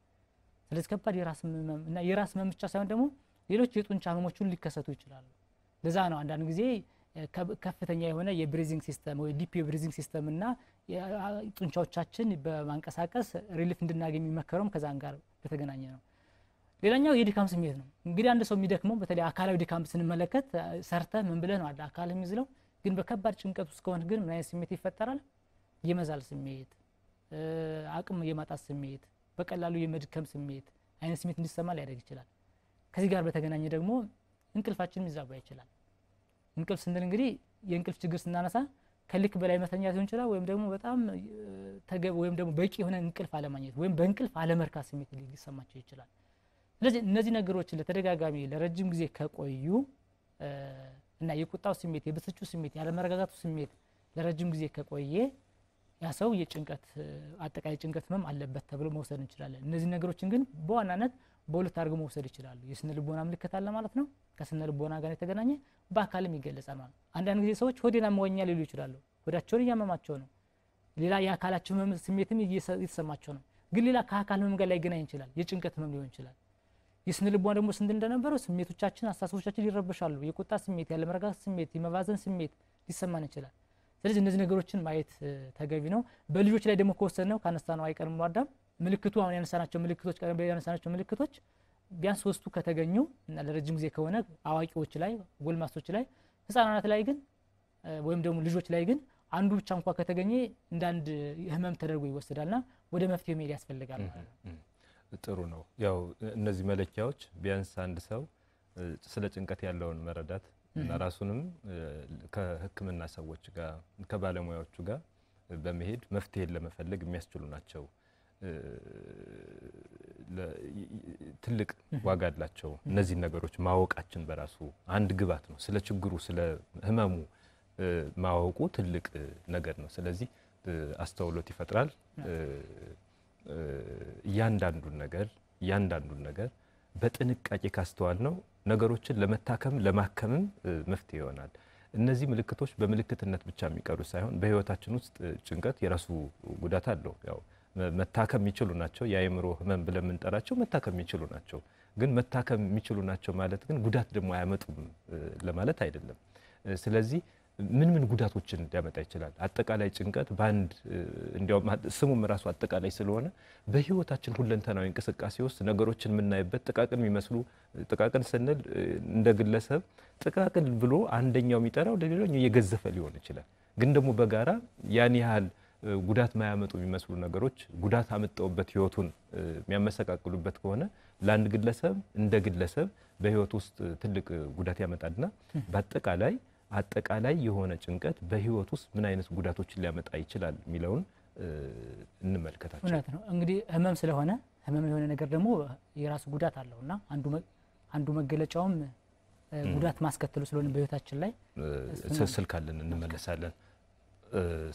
ስለዚህ ከባድ የራስ ህመም እና የራስ ህመም ብቻ ሳይሆን ደግሞ ሌሎች የጡንቻ ህመሞች ሁሉ ሊከሰቱ ይችላሉ ለዛ ነው አንዳንድ ጊዜ ከፍተኛ የሆነ የብሪዚንግ ሲስተም ወይ ዲፕ የብሪዚንግ ሲስተም እና ጡንቻዎቻችን በማንቀሳቀስ ሪሊፍ እንድናገኝ የሚመከረው ከዛን ጋር በተገናኘ ነው ሌላኛው የድካም ስሜት ነው እንግዲህ አንድ ሰው የሚደክመው በተለይ አካላዊ ድካም ስንመለከት ሰርተ ምን ብለ ነው አካል የሚዝለው ግን በከባድ ጭንቀት ውስጥ ከሆነ ግን ምን አይነት ስሜት ይፈጠራል የመዛል ስሜት አቅም የማጣት ስሜት በቀላሉ የመድከም ስሜት አይነት ስሜት እንዲሰማ ሊያደርግ ይችላል ከዚህ ጋር በተገናኘ ደግሞ እንቅልፋችን ይዛባ ይችላል እንቅልፍ ስንል እንግዲህ የእንቅልፍ ችግር ስናነሳ ከልክ በላይ መተኛት ሊሆን ይችላል ወይም ደግሞ በጣም ወይም ደግሞ በቂ የሆነ እንቅልፍ አለማግኘት ወይም በእንቅልፍ አለመርካት ስሜት ሊሰማቸው ይችላል ስለዚህ እነዚህ ነገሮች ለተደጋጋሚ ለረጅም ጊዜ ከቆዩ እና የቁጣው ስሜት የብስጩ ስሜት ያለመረጋጋቱ ስሜት ለረጅም ጊዜ ከቆየ ያ ሰው የጭንቀት አጠቃላይ ጭንቀት ህመም አለበት ተብሎ መውሰድ እንችላለን እነዚህ ነገሮችን ግን በዋናነት በሁለት አድርገው መውሰድ ይችላሉ የስነ ልቦና ምልክት አለ ማለት ነው ከስነ ልቦና ጋር የተገናኘ በአካልም ይገለጻል ማለት አንዳንድ ጊዜ ሰዎች ሆዴን አመመኝ ሊሉ ይችላሉ ሆዳቸውን ያመማቸው ነው ሌላ የአካላቸው ህመም ስሜትም እየተሰማቸው ነው ግን ሌላ ከአካል ህመም ጋር ላይገናኝ ይችላል የጭንቀት ህመም ሊሆን ይችላል የስነ ልቦና ደግሞ ስንት እንደነበረው ስሜቶቻችን አስተሳሰቦቻችን ይረበሻሉ የቁጣ ስሜት ያለመረጋጋት ስሜት የመባዘን ስሜት ሊሰማን ይችላል ስለዚህ እነዚህ ነገሮችን ማየት ተገቢ ነው በልጆች ላይ ደግሞ ከወሰነው ካነሳነው አይቀርም ማዳም ምልክቱ አሁን ያነሳናቸው ምልክቶች ቢያንስ 3ቱ ከተገኙ እና ለረጅም ጊዜ ከሆነ አዋቂዎች ላይ ጎልማሶች ላይ ህፃናት ላይ ግን ወይም ደግሞ ልጆች ላይ ግን አንዱ ብቻ እንኳን ከተገኘ እንዳንድ ህመም ተደርጎ ይወሰዳልና ወደ መፍትሄ መሄድ ያስፈልጋል ማለት ነው ጥሩ ነው ያው እነዚህ መለኪያዎች ቢያንስ አንድ ሰው ስለ ጭንቀት ያለውን መረዳት እና ራሱንም ከህክምና ሰዎች ጋር ከባለሙያዎቹ ጋር በመሄድ መፍትሄ ለመፈለግ የሚያስችሉ ናቸው ትልቅ ዋጋ አላቸው እነዚህ ነገሮች ማወቃችን በራሱ አንድ ግባት ነው ስለ ችግሩ ስለ ህመሙ ማወቁ ትልቅ ነገር ነው ስለዚህ አስተውሎት ይፈጥራል እያንዳንዱን ነገር በጥንቃቄ ካስተዋል ነው ነገሮችን ለመታከም ለማከምም መፍትሄ ይሆናል እነዚህ ምልክቶች በምልክትነት ብቻ የሚቀሩ ሳይሆን በህይወታችን ውስጥ ጭንቀት የራሱ ጉዳት አለው ያው መታከም የሚችሉ ናቸው የአእምሮ ህመም ብለን የምንጠራቸው መታከም የሚችሉ ናቸው ግን መታከም የሚችሉ ናቸው ማለት ግን ጉዳት ደግሞ አያመጡም ለማለት አይደለም ስለዚህ ምን ጉዳቶችን ሊያመጣ ይችላል አጠቃላይ ጭንቀት ባንድ እንዲያውም ስሙም ራሱ አጠቃላይ ስለሆነ በህይወታችን ሁለንተናዊ እንቅስቃሴ ውስጥ ነገሮችን የምናይበት ጥቃቅን የሚመስሉ ጥቃቅን ስንል እንደ ግለሰብ ጥቃቅን ብሎ አንደኛው የሚጠራው ለሌላኛው እየገዘፈ ሊሆን ይችላል ግን ደግሞ በጋራ ያን ያህል ጉዳት ማያመጡ የሚመስሉ ነገሮች ጉዳት አመጣውበት ህይወቱን የሚያመሰቃቅሉበት ከሆነ ለአንድ ግለሰብ እንደ ግለሰብ በህይወት ውስጥ ትልቅ ጉዳት ያመጣልና አጠቃላይ የሆነ ጭንቀት በህይወት ውስጥ ምን አይነት ጉዳቶችን ሊያመጣ ይችላል የሚለውን እንመልከታቸው እውነት ነው እንግዲህ ህመም ስለሆነ ህመም የሆነ ነገር ደግሞ የራሱ ጉዳት አለውና አንዱ መገለጫውም ጉዳት ማስከተሉ ስለሆነ በህይወታችን ላይ ስልክ አለን እንመለሳለን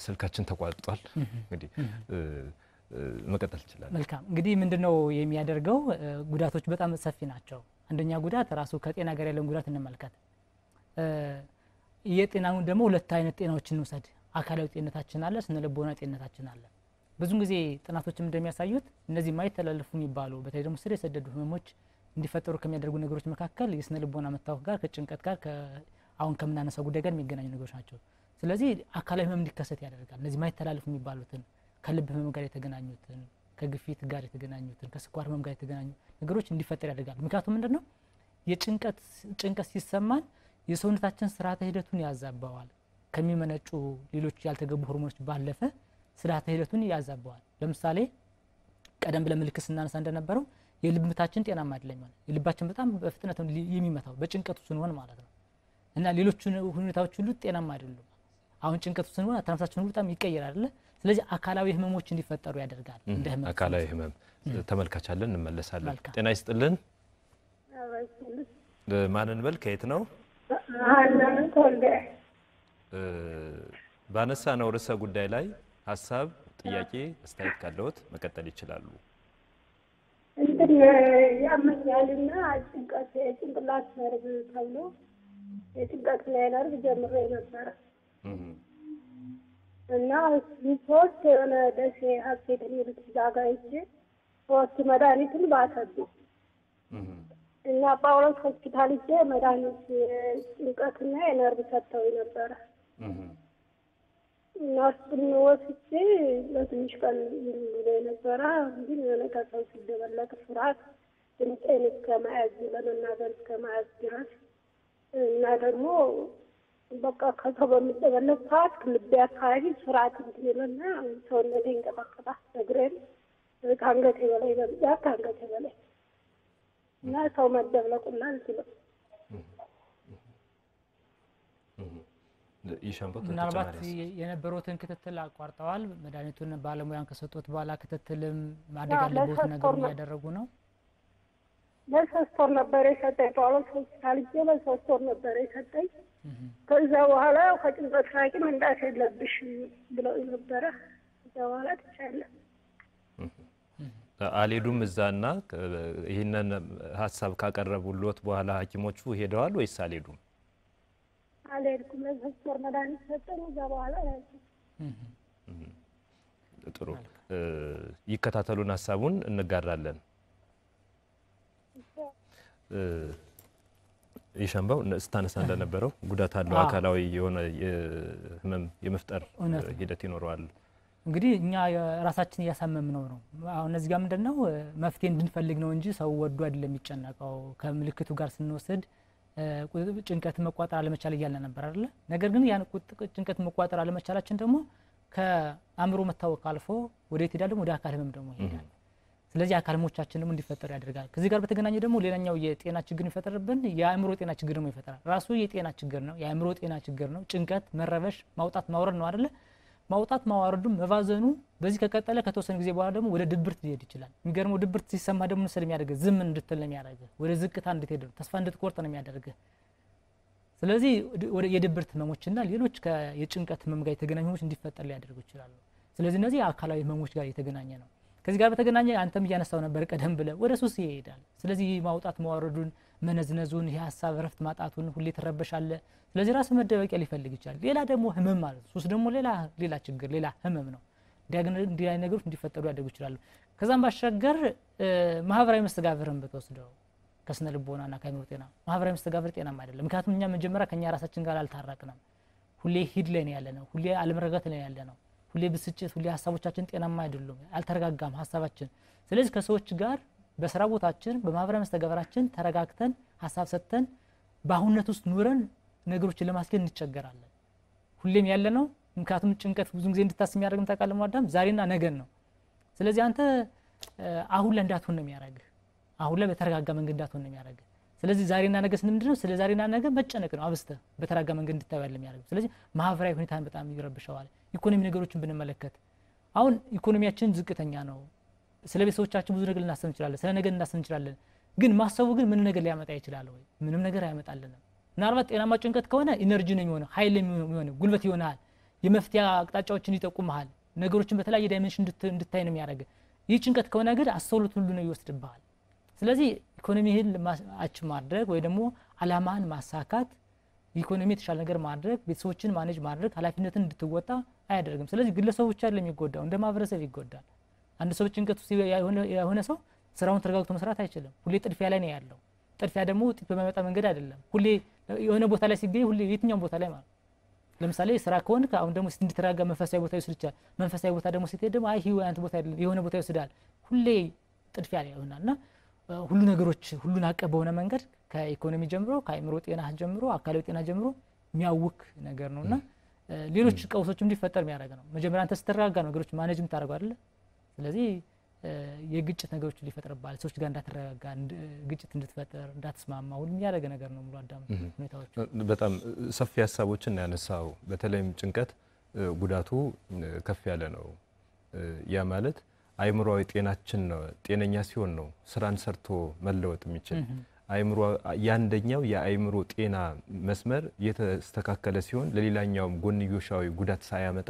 ስልካችን ተቋርጧል እንግዲህ መቀጠል ይችላል መልካም እንግዲህ ምንድነው የሚያደርገው ጉዳቶች በጣም ሰፊ ናቸው አንደኛ ጉዳት ራሱ ከጤና ጋር ያለው ጉዳት እንመልከት የጤናውን ደግሞ ሁለት አይነት ጤናዎችን እንውሰድ። አካላዊ ጤንነታችን አለ፣ ስነ ልቦና ጤንነታችን አለ። ብዙን ጊዜ ጥናቶችም እንደሚያሳዩት እነዚህ ማይተላለፉ የሚባሉ በተለይ ደግሞ ስር የሰደዱ ህመሞች እንዲፈጠሩ ከሚያደርጉ ነገሮች መካከል የስነ ልቦና መታወክ ጋር ከጭንቀት ጋር አሁን ከምናነሳው ጉዳይ ጋር የሚገናኙ ነገሮች ናቸው። ስለዚህ አካላዊ ህመም እንዲከሰት ያደርጋል። እነዚህ ማይተላለፉ የሚባሉትን ከልብ ህመም ጋር የተገናኙትን ከግፊት ጋር የተገናኙትን ከስኳር ህመም ጋር የተገናኙ ነገሮች እንዲፈጠር ያደርጋል። ምክንያቱም ምንድነው ጭንቀት ሲሰማን የሰውነታችን ስርዓተ ሂደቱን ያዛባዋል። ከሚመነጩ ሌሎች ያልተገቡ ሆርሞኖች ባለፈ ስርዓተ ሂደቱን ያዛባዋል። ለምሳሌ ቀደም ብለን ምልክት ስናነሳ እንደነበረው የልብ ምታችን ጤናማ አይደለም ማለት የልባችን በጣም በፍጥነት የሚመታው በጭንቀቱ ስንሆን ማለት ነው። እና ሌሎች ሁኔታዎች ሁሉ ጤናማ አይደሉም። አሁን ጭንቀቱ ስንሆን አተነፋፈሳችን ሁሉ በጣም ይቀየራል አይደል? ስለዚህ አካላዊ ህመሞች እንዲፈጠሩ ያደርጋል። እንደ ህመም አካላዊ ህመም ተመልካቻለን እንመለሳለን። ጤና ይስጥልን። ማንን በል ከየት ነው? ባነሳ ነው ርዕሰ ጉዳይ ላይ ሀሳብ፣ ጥያቄ፣ አስተያየት ካለዎት መቀጠል ይችላሉ። እንትን ያመኛልና ጭንቅላት ነርቭ ተብሎ የጭንቀት ነርቭ ጀምሬ ነበረ እና ሶስት የሆነ ደሴ ሀሴት የሚሉት ዛጋ ይዤ ሶስት መድኃኒትን ባሰብኝ እና ጳውሎስ ሆስፒታል ሄጄ መድኃኒት ጭንቀትና የነርቭ ሰጥተውኝ ነበረ እና እሱን ወስጄ ለትንሽ ቀን ብሎ ነበረ። ግን የሆነ ከሰው ሲደበለቅ ፍርሃት ድምፄን እስከመያዝ ለመናገር እስከመያዝ ድረስ እና ደግሞ በቃ ከሰው በሚደበለቅ ሰዓት ልቤ አካባቢ ፍርሃት እንትን ይልና ሰውነቴ ይንቀጠቀጣል። እግሬን ከአንገቴ በላይ በብዛት ከአንገቴ በላይ እና ሰው መደብለቁና አልችልም። ምናልባት የነበሩትን ክትትል አቋርጠዋል። መድኃኒቱን ባለሙያን ከሰጡት በኋላ ክትትልም ማድረግ ያለበት ነገር እያደረጉ ነው። ለሶስት ወር ነበር የሰጠኝ ጳውሎስ ሆስፒታል ሄጄ ለሶስት ወር ነበር የሰጠኝ። ከዛ በኋላ ከጭንቀት ሐኪም እንዳት የለብሽ ብለው ነበረ። ከዛ በኋላ ትቻለህ አልሄዱም እዛና ይሄንን ሐሳብ ካቀረቡልዎት በኋላ ሐኪሞቹ ሄደዋል ወይስ አልሄዱም? አልሄድኩም። ለሶስት ወር መድኃኒት ሰጠኝ። ከዛ በኋላ ጥሩ ይከታተሉን፣ ሐሳቡን እንጋራለን። ይሻምባው ስታነሳ እንደነበረው ጉዳት አለው፣ አካላዊ የሆነ ህመም የመፍጠር ሂደት ይኖረዋል። እንግዲህ እኛ ራሳችን እያሳመምነው ነው። አሁን እዚህ ጋር ምንድነው መፍትሄ እንድንፈልግ ነው እንጂ ሰው ወዶ አይደለም የሚጨነቀው። ከምልክቱ ጋር ስንወስድ ጭንቀት መቋጠር አለመቻል እያለ ነበር አይደል? ነገር ግን ያን ጭንቀት መቋጠር አለመቻላችን ደግሞ ከአእምሮ መታወክ አልፎ ወደ የት ይሄዳል? ወደ አካል ህመም ደግሞ ይሄዳል። ስለዚህ አካል ህመሞቻችን ደግሞ እንዲፈጠሩ ያደርጋል። ከዚህ ጋር በተገናኘ ደግሞ ሌላኛው የጤና ችግር የሚፈጠርብን የአእምሮ ጤና ችግር ደግሞ ይፈጠራል። ራሱ የጤና ችግር ነው፣ የአእምሮ ጤና ችግር ነው። ጭንቀት፣ መረበሽ፣ ማውጣት ማውረድ ነው አይደል? ማውጣት ማዋረዱም መባዘኑ በዚህ ከቀጠለ ከተወሰነ ጊዜ በኋላ ደግሞ ወደ ድብርት ሊሄድ ይችላል። የሚገርመው ድብርት ሲሰማ ደግሞ ስለሚያደርግ ዝም እንድትል ነው የሚያደርግ፣ ወደ ዝቅታ እንድትሄድ ተስፋ እንድትቆርጥ ነው የሚያደርግ። ስለዚህ ወደ የድብርት ህመሞችና ሌሎች የጭንቀት ህመም ጋር የተገናኙ ህመሞች እንዲፈጠር ሊያደርጉ ይችላሉ። ስለዚህ እነዚህ አካላዊ ህመሞች ጋር የተገናኘ ነው። ከዚህ ጋር በተገናኘ አንተም እያነሳው ነበር ቀደም ብለ ወደ ሱስ ይሄዳል። ስለዚህ ማውጣት ማዋረዱን፣ መነዝነዙን፣ የሀሳብ እረፍት ማጣቱን፣ ሁሌ ተረበሻለ። ስለዚህ ራስ መደበቂያ ሊፈልግ ይችላል። ሌላ ደግሞ ህመም ማለት ሱስ ደግሞ ሌላ ችግር ሌላ ህመም ነው። እንዲህ አይነት ነገሮች እንዲፈጠሩ ያደርጉ ይችላሉ። ከዛም ባሻገር ማህበራዊ መስተጋብርን በተወስደው ከስነ ልቦናና ከአእምሮ ጤና ማህበራዊ መስተጋብር ጤናማ አይደለም። ምክንያቱም እኛ መጀመሪያ ከኛ ራሳችን ጋር አልታረቅንም። ሁሌ ሂድ ላይ ነው ያለነው፣ ሁሌ አለመረጋጋት ላይ ያለነው፣ ሁሌ ብስጭት፣ ሁሌ ሀሳቦቻችን ጤናማ አይደሉም፣ አልተረጋጋም ሀሳባችን። ስለዚህ ከሰዎች ጋር በስራ ቦታችን በማህበራዊ መስተጋብራችን ተረጋግተን ሀሳብ ሰጥተን በአሁንነት ውስጥ ኑረን ነገሮችን ለማስኬድ እንቸገራለን። ሁሌም ያለነው ምክንያቱም ጭንቀት ብዙ ጊዜ እንድታስብ የሚያደርግም ታውቃለህ ማዳም ዛሬና ነገን ነው። ስለዚህ አንተ አሁን ላይ እንዳትሆን ነው የሚያደርግህ፣ አሁን ላይ በተረጋጋ መንገድ እንዳትሆን ነው የሚያደርግህ። ስለዚህ ዛሬና ነገ ምንድነው? ስለ ዛሬና ነገ መጨነቅ ነው አብስተህ በተረጋጋ መንገድ እንድታዩ ያለ የሚያደርግህ። ስለዚህ ማህበራዊ ሁኔታን በጣም ይረብሸዋል። ኢኮኖሚ ነገሮችን ብንመለከት አሁን ኢኮኖሚያችን ዝቅተኛ ነው። ስለ ቤተሰቦቻችን ብዙ ነገር ልናስብ እንችላለን፣ ስለ ነገ ልናስብ እንችላለን። ግን ማሰቡ ግን ምን ነገር ሊያመጣ ይችላል ወይ? ምንም ነገር አያመጣልንም። ምናልባት ጤናማ ጭንቀት ከሆነ ኢነርጂ ነው የሚሆነው፣ ኃይል የሚሆነው፣ ጉልበት ይሆናል፣ የመፍትያ አቅጣጫዎችን ይጠቁምሃል፣ ነገሮችን በተለያየ ዳይሜንሽን እንድታይ ነው የሚያደርግህ። ይህ ጭንቀት ከሆነ ግን አስተውሎት ሁሉ ነው ይወስድብሃል። ስለዚህ ኢኮኖሚህን አች ማድረግ ወይ ደግሞ አላማን ማሳካት ኢኮኖሚ የተሻለ ነገር ማድረግ ቤተሰቦችን ማኔጅ ማድረግ ኃላፊነትን እንድትወጣ አያደርግም ስለዚህ ግለሰቦች ብቻ አይደለም የሚጎዳው እንደ ማህበረሰብ ይጎዳል አንድ ሰው ጭንቀት ውስጥ የሆነ ሰው ስራውን ተረጋግቶ መስራት አይችልም ሁሌ ጥድፊያ ላይ ነው ያለው ጥድፊያ ደግሞ ውጤት በማይመጣ መንገድ አይደለም ሁሌ የሆነ ቦታ ላይ ሲገኝ ሁሌ የትኛው ቦታ ላይ ማለት ለምሳሌ ስራ ከሆነ አሁን ደግሞ እንድትራጋ መንፈሳዊ ቦታ ይወስድቻል መንፈሳዊ ቦታ ደግሞ ሲተይ ደግሞ አይ አንተ ቦታ አይደለም የሆነ ቦታ ይወስዳል ሁሌ ጥድፊያ ላይ ይሆናልና ሁሉ ነገሮች ሁሉን አቀፍ በሆነ መንገድ ከኢኮኖሚ ጀምሮ ከአይምሮ ጤና ጀምሮ አካላዊ ጤና ጀምሮ የሚያውክ ነገር ነውና ሌሎች ቀውሶችም እንዲፈጠር የሚያደርግ ነው መጀመሪያ አንተ ስትራጋ ነገሮች ማኔጅም ታደርጋለህ አይደል ስለዚህ የግጭት ነገሮች ሊፈጠርባል ሰዎች ጋር እንዳትረጋጋ ግጭት እንድትፈጠር እንዳትስማማ ሁሉ የሚያደርግ ነገር ነው ሙሉ አዳም ሁኔታዎች በጣም ሰፊ ሐሳቦችን ያነሳው በተለይም ጭንቀት ጉዳቱ ከፍ ያለ ነው ያ ማለት አይምሮአዊ ጤናችን ነው ጤነኛ ሲሆን ነው ስራን ሰርቶ መለወጥ የሚችል አይምሮ ያንደኛው የአይምሮ ጤና መስመር የተስተካከለ ሲሆን ለሌላኛው ጎንዮሻዊ ጉዳት ሳያመጣ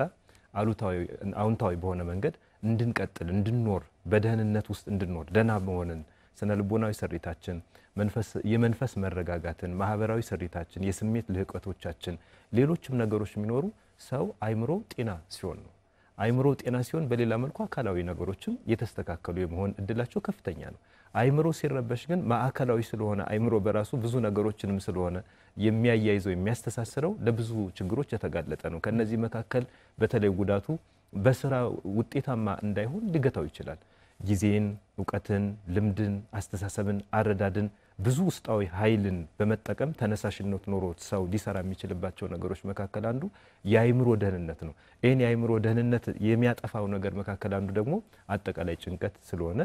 አውንታዊ በሆነ መንገድ እንድንቀጥል እንድንኖር በደህንነት ውስጥ እንድንኖር ደህና መሆንን ስነልቦናዊ ሰሪታችን የመንፈስ መረጋጋትን ማህበራዊ ሰሪታችን የስሜት ልህቀቶቻችን ሌሎችም ነገሮች የሚኖሩ ሰው አይምሮ ጤና ሲሆን ነው አይምሮ ጤና ሲሆን በሌላ መልኩ አካላዊ ነገሮችም የተስተካከሉ የመሆን እድላቸው ከፍተኛ ነው አይምሮ ሲረበሽ ግን ማዕከላዊ ስለሆነ አይምሮ በራሱ ብዙ ነገሮችንም ስለሆነ የሚያያይዘው የሚያስተሳስረው ለብዙ ችግሮች የተጋለጠ ነው ከነዚህ መካከል በተለይ ጉዳቱ በስራ ውጤታማ እንዳይሆን ሊገታው ይችላል ጊዜን ዕውቀትን ልምድን አስተሳሰብን አረዳድን ብዙ ውስጣዊ ኃይልን በመጠቀም ተነሳሽነት ኖሮት ሰው ሊሰራ የሚችልባቸው ነገሮች መካከል አንዱ የአይምሮ ደህንነት ነው ይሄን የአይምሮ ደህንነት የሚያጠፋው ነገር መካከል አንዱ ደግሞ አጠቃላይ ጭንቀት ስለሆነ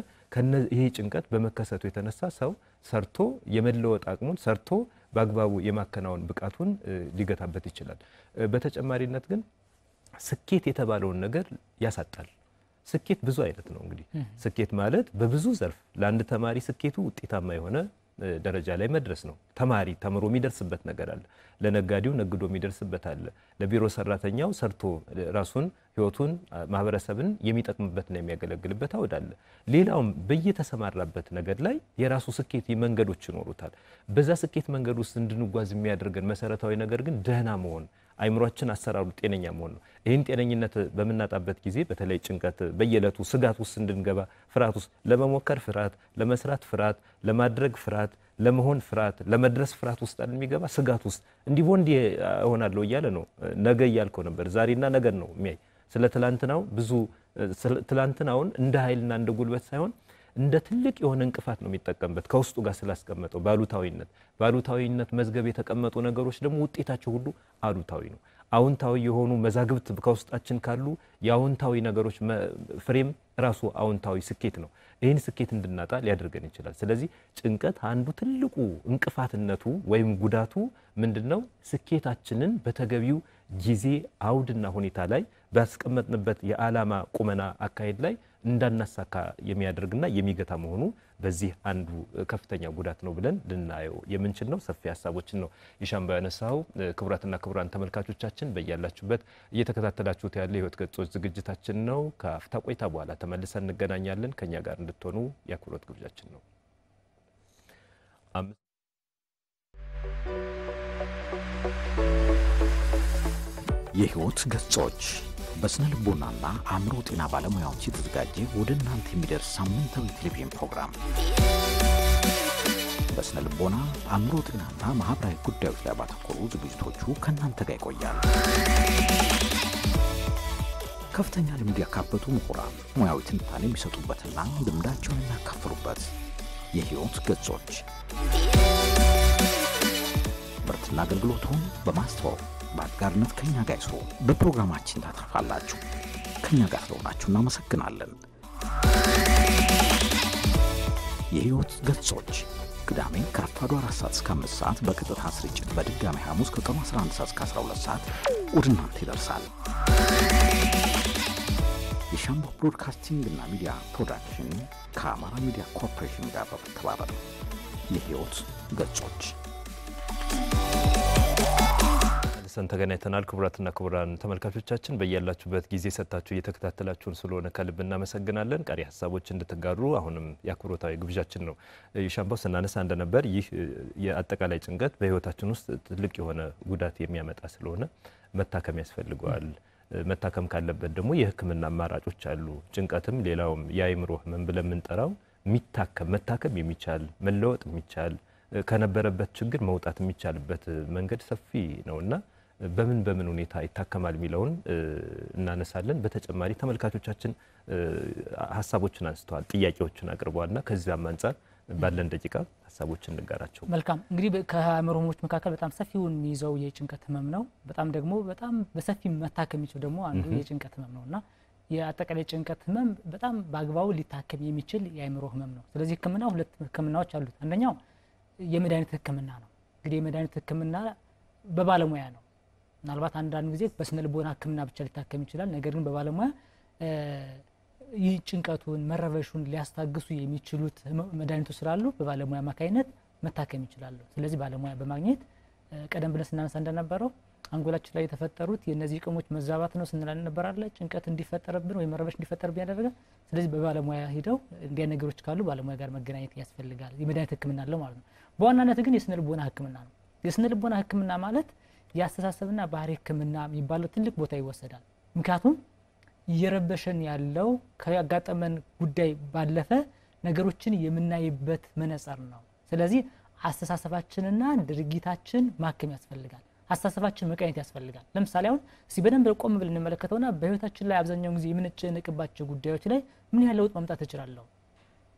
ይሄ ጭንቀት በመከሰቱ የተነሳ ሰው ሰርቶ የመለወጥ አቅሙን ሰርቶ በአግባቡ የማከናወን ብቃቱን ሊገታበት ይችላል በተጨማሪነት ግን ስኬት የተባለውን ነገር ያሳጣል ስኬት ብዙ አይነት ነው እንግዲህ ስኬት ማለት በብዙ ዘርፍ ለአንድ ተማሪ ስኬቱ ውጤታማ የሆነ ደረጃ ላይ መድረስ ነው ተማሪ ተምሮ የሚደርስበት ነገር አለ ለነጋዴው ነግዶ የሚደርስበት አለ ለቢሮ ሰራተኛው ሰርቶ ራሱን ህይወቱን ማህበረሰብን የሚጠቅምበትና የሚያገለግልበት አውዳለ ሌላውም በየተሰማራበት ነገር ላይ የራሱ ስኬት መንገዶች ይኖሩታል በዛ ስኬት መንገድ ውስጥ እንድንጓዝ የሚያደርገን መሰረታዊ ነገር ግን ደህና መሆን አይምሮአችን አሰራሩ ጤነኛ መሆን ነው ይሄን ጤነኝነት በመናጣበት ጊዜ በተለይ ጭንቀት በየለቱ ስጋት ውስጥ እንድንገባ ፍርሃት ውስጥ ለመሞከር ፍርሃት ለመስራት ፍርሃት ለማድረግ ፍርሃት ለመሆን ፍርሃት ለመድረስ ፍርሃት ውስጥ የሚገባ ስጋት ውስጥ እንዲቦንዲ ሆናለሁ እያለ ነው ነገ ያልከው ነበር ዛሬና ነገ ነው የሚያይ ስለ ትላንትናው ብዙ ትላንትናውን እንደ ኃይልና እንደ ጉልበት ሳይሆን እንደ ትልቅ የሆነ እንቅፋት ነው የሚጠቀምበት ከውስጡ ጋር ስላስቀመጠው ባሉታዊነት መዝገብ የተቀመጡ ነገሮች ደግሞ ውጤታቸው ሁሉ አሉታዊ ነው አውንታዊ የሆኑ መዛግብት ከውስጣችን ካሉ የአውንታዊ ነገሮች ፍሬም ራሱ አውንታዊ ስኬት ነው ይሄን ስኬት እንድናጣ ሊያደርገን ይችላል ስለዚህ ጭንቀት አንዱ ትልቁ እንቅፋትነቱ ወይም ጉዳቱ ምንድነው ስኬታችንን በተገቢው ጊዜ አውድና ሁኔታ ላይ ባስቀመጥንበት የዓላማ ቁመና አካሄድ ላይ እንዳናሳካ የሚያደርግና የሚገታ መሆኑ በዚህ አንዱ ከፍተኛ ጉዳት ነው ብለን ልናየው የምንችል ነው ሰፊ ሐሳቦችን ነው ይሻምባ ያነሳው ክቡራትና ክቡራን ተመልካቾቻችን በእያላችሁበት እየተከታተላችሁት ያለ ህይወት ገጾች ዝግጅታችን ነው ከአፍታ ቆይታ በኋላ ተመልሰን እንገናኛለን ከኛ ጋር እንድትሆኑ ያክብሮት ግብዣችን ነው የህይወት ገጾች በስነ ልቦናና አእምሮ ጤና ባለሙያዎች የተዘጋጀ ወደ እናንተ የሚደርስ ሳምንታዊ ቴሌቪዥን ፕሮግራም በስነ ልቦና አእምሮ ጤናና ማህበራዊ ጉዳዮች ላይ ባተኮሩ ዝግጅቶቹ ከእናንተ ጋር ይቆያል ከፍተኛ ልምድ ያካበቱ ምሁራን ሙያዊ ትንታኔ የሚሰጡበትና ልምዳቸውን የሚያካፍሉበት የህይወት ገጾች ምርትና አገልግሎቱን በማስተዋወቅ በአጋርነት ከኛ ጋር ይስሩ በፕሮግራማችን ታተርፋላችሁ ከኛ ጋር ስለሆናችሁ እናመሰግናለን የህይወት ገጾች ቅዳሜ ከረፋዱ 4 ሰዓት እስከ 5 ሰዓት በቀጥታ ስርጭት በድጋሚ ሐሙስ ከቀኑ 11 ሰዓት እስከ 12 ሰዓት ወደ እናንተ ይደርሳል የሻምቦ ብሮድካስቲንግ እና ሚዲያ ፕሮዳክሽን ከአማራ ሚዲያ ኮርፖሬሽን ጋር በመተባበር የህይወት ገጾች ተመልሰን ተገናኝተናል። ክቡራትና ክቡራን ተመልካቾቻችን በእያላችሁበት ጊዜ ሰጣችሁ እየተከታተላችሁን ስለሆነ ከልብ እናመሰግናለን። ቀሪ ሀሳቦች እንድትጋሩ አሁንም የአክብሮታዊ ግብዣችን ነው። ሻምባው ስናነሳ እንደነበር ይህ የአጠቃላይ ጭንቀት በህይወታችን ውስጥ ትልቅ የሆነ ጉዳት የሚያመጣ ስለሆነ መታከም ያስፈልገዋል። መታከም ካለበት ደግሞ የህክምና አማራጮች አሉ። ጭንቀትም ሌላውም የአእምሮ ህመም ብለን የምንጠራው መታከም የሚቻል መለወጥ የሚቻል ከነበረበት ችግር መውጣት የሚቻልበት መንገድ ሰፊ ነውና በምን ሁኔታ ይታከማል የሚለውን እናነሳለን። በተጨማሪ ተመልካቾቻችን ሀሳቦችን አንስተዋል፣ ጥያቄዎችን አቅርበዋልና ከዚያም አንፃር ባለን ደቂቃ ሀሳቦችን እንጋራቸው። መልካም እንግዲህ ከአእምሮ ህመሞች መካከል በጣም ሰፊውን የሚይዘው የጭንቀት ህመም ነው። ደግሞ በጣም በሰፊ መታከም የሚችል ደግሞ አንዱ የጭንቀት ህመም ነውና የአጠቃላይ ጭንቀት ህመም በጣም በአግባቡ ሊታከም የሚችል የአእምሮ ህመም ነው። ስለዚህ ህክምና ሁለት ህክምናዎች አሉት። አንደኛው የመድኃኒት ህክምና ነው። እንግዲህ የመድኃኒት ህክምና በባለሙያ ነው። ምናልባት አንዳንድ ጊዜ በስነ ልቦና ህክምና ብቻ ሊታከም ይችላል። ነገር ግን በባለሙያ ይህ ጭንቀቱን መረበሹን ሊያስታግሱ የሚችሉት መድኃኒቶች ስላሉ በባለሙያ አማካኝነት መታከም ይችላሉ። ስለዚህ ባለሙያ በማግኘት ቀደም ብለን ስናነሳ እንደነበረው አንጎላችን ላይ የተፈጠሩት የነዚህ ቅሞች መዛባት ነው ስንል ነበራለ። ጭንቀት እንዲፈጠርብን ወይ መረበሽ እንዲፈጠርብን ያደረገ። ስለዚህ በባለሙያ ሄደው እንዲያ ነገሮች ካሉ ባለሙያ ጋር መገናኘት ያስፈልጋል። የመድኃኒት ህክምና አለ ማለት ነው። በዋናነት ግን የስነ ልቦና ህክምና ነው። የስነ ልቦና ህክምና ማለት የአስተሳሰብና ባህሪ ህክምና የሚባለው ትልቅ ቦታ ይወሰዳል። ምክንያቱም እየረበሸን ያለው ከያጋጠመን ጉዳይ ባለፈ ነገሮችን የምናይበት መነጽር ነው። ስለዚህ አስተሳሰባችንና ድርጊታችን ማከም ያስፈልጋል። አስተሳሰባችን መቀየት ያስፈልጋል። ለምሳሌ አሁን በደንብ ቆም ብለን እንመለከተውና በህይወታችን ላይ አብዛኛው ጊዜ የምንጨነቅባቸው ጉዳዮች ላይ ምን ያህል ለውጥ ማምጣት እችላለሁ?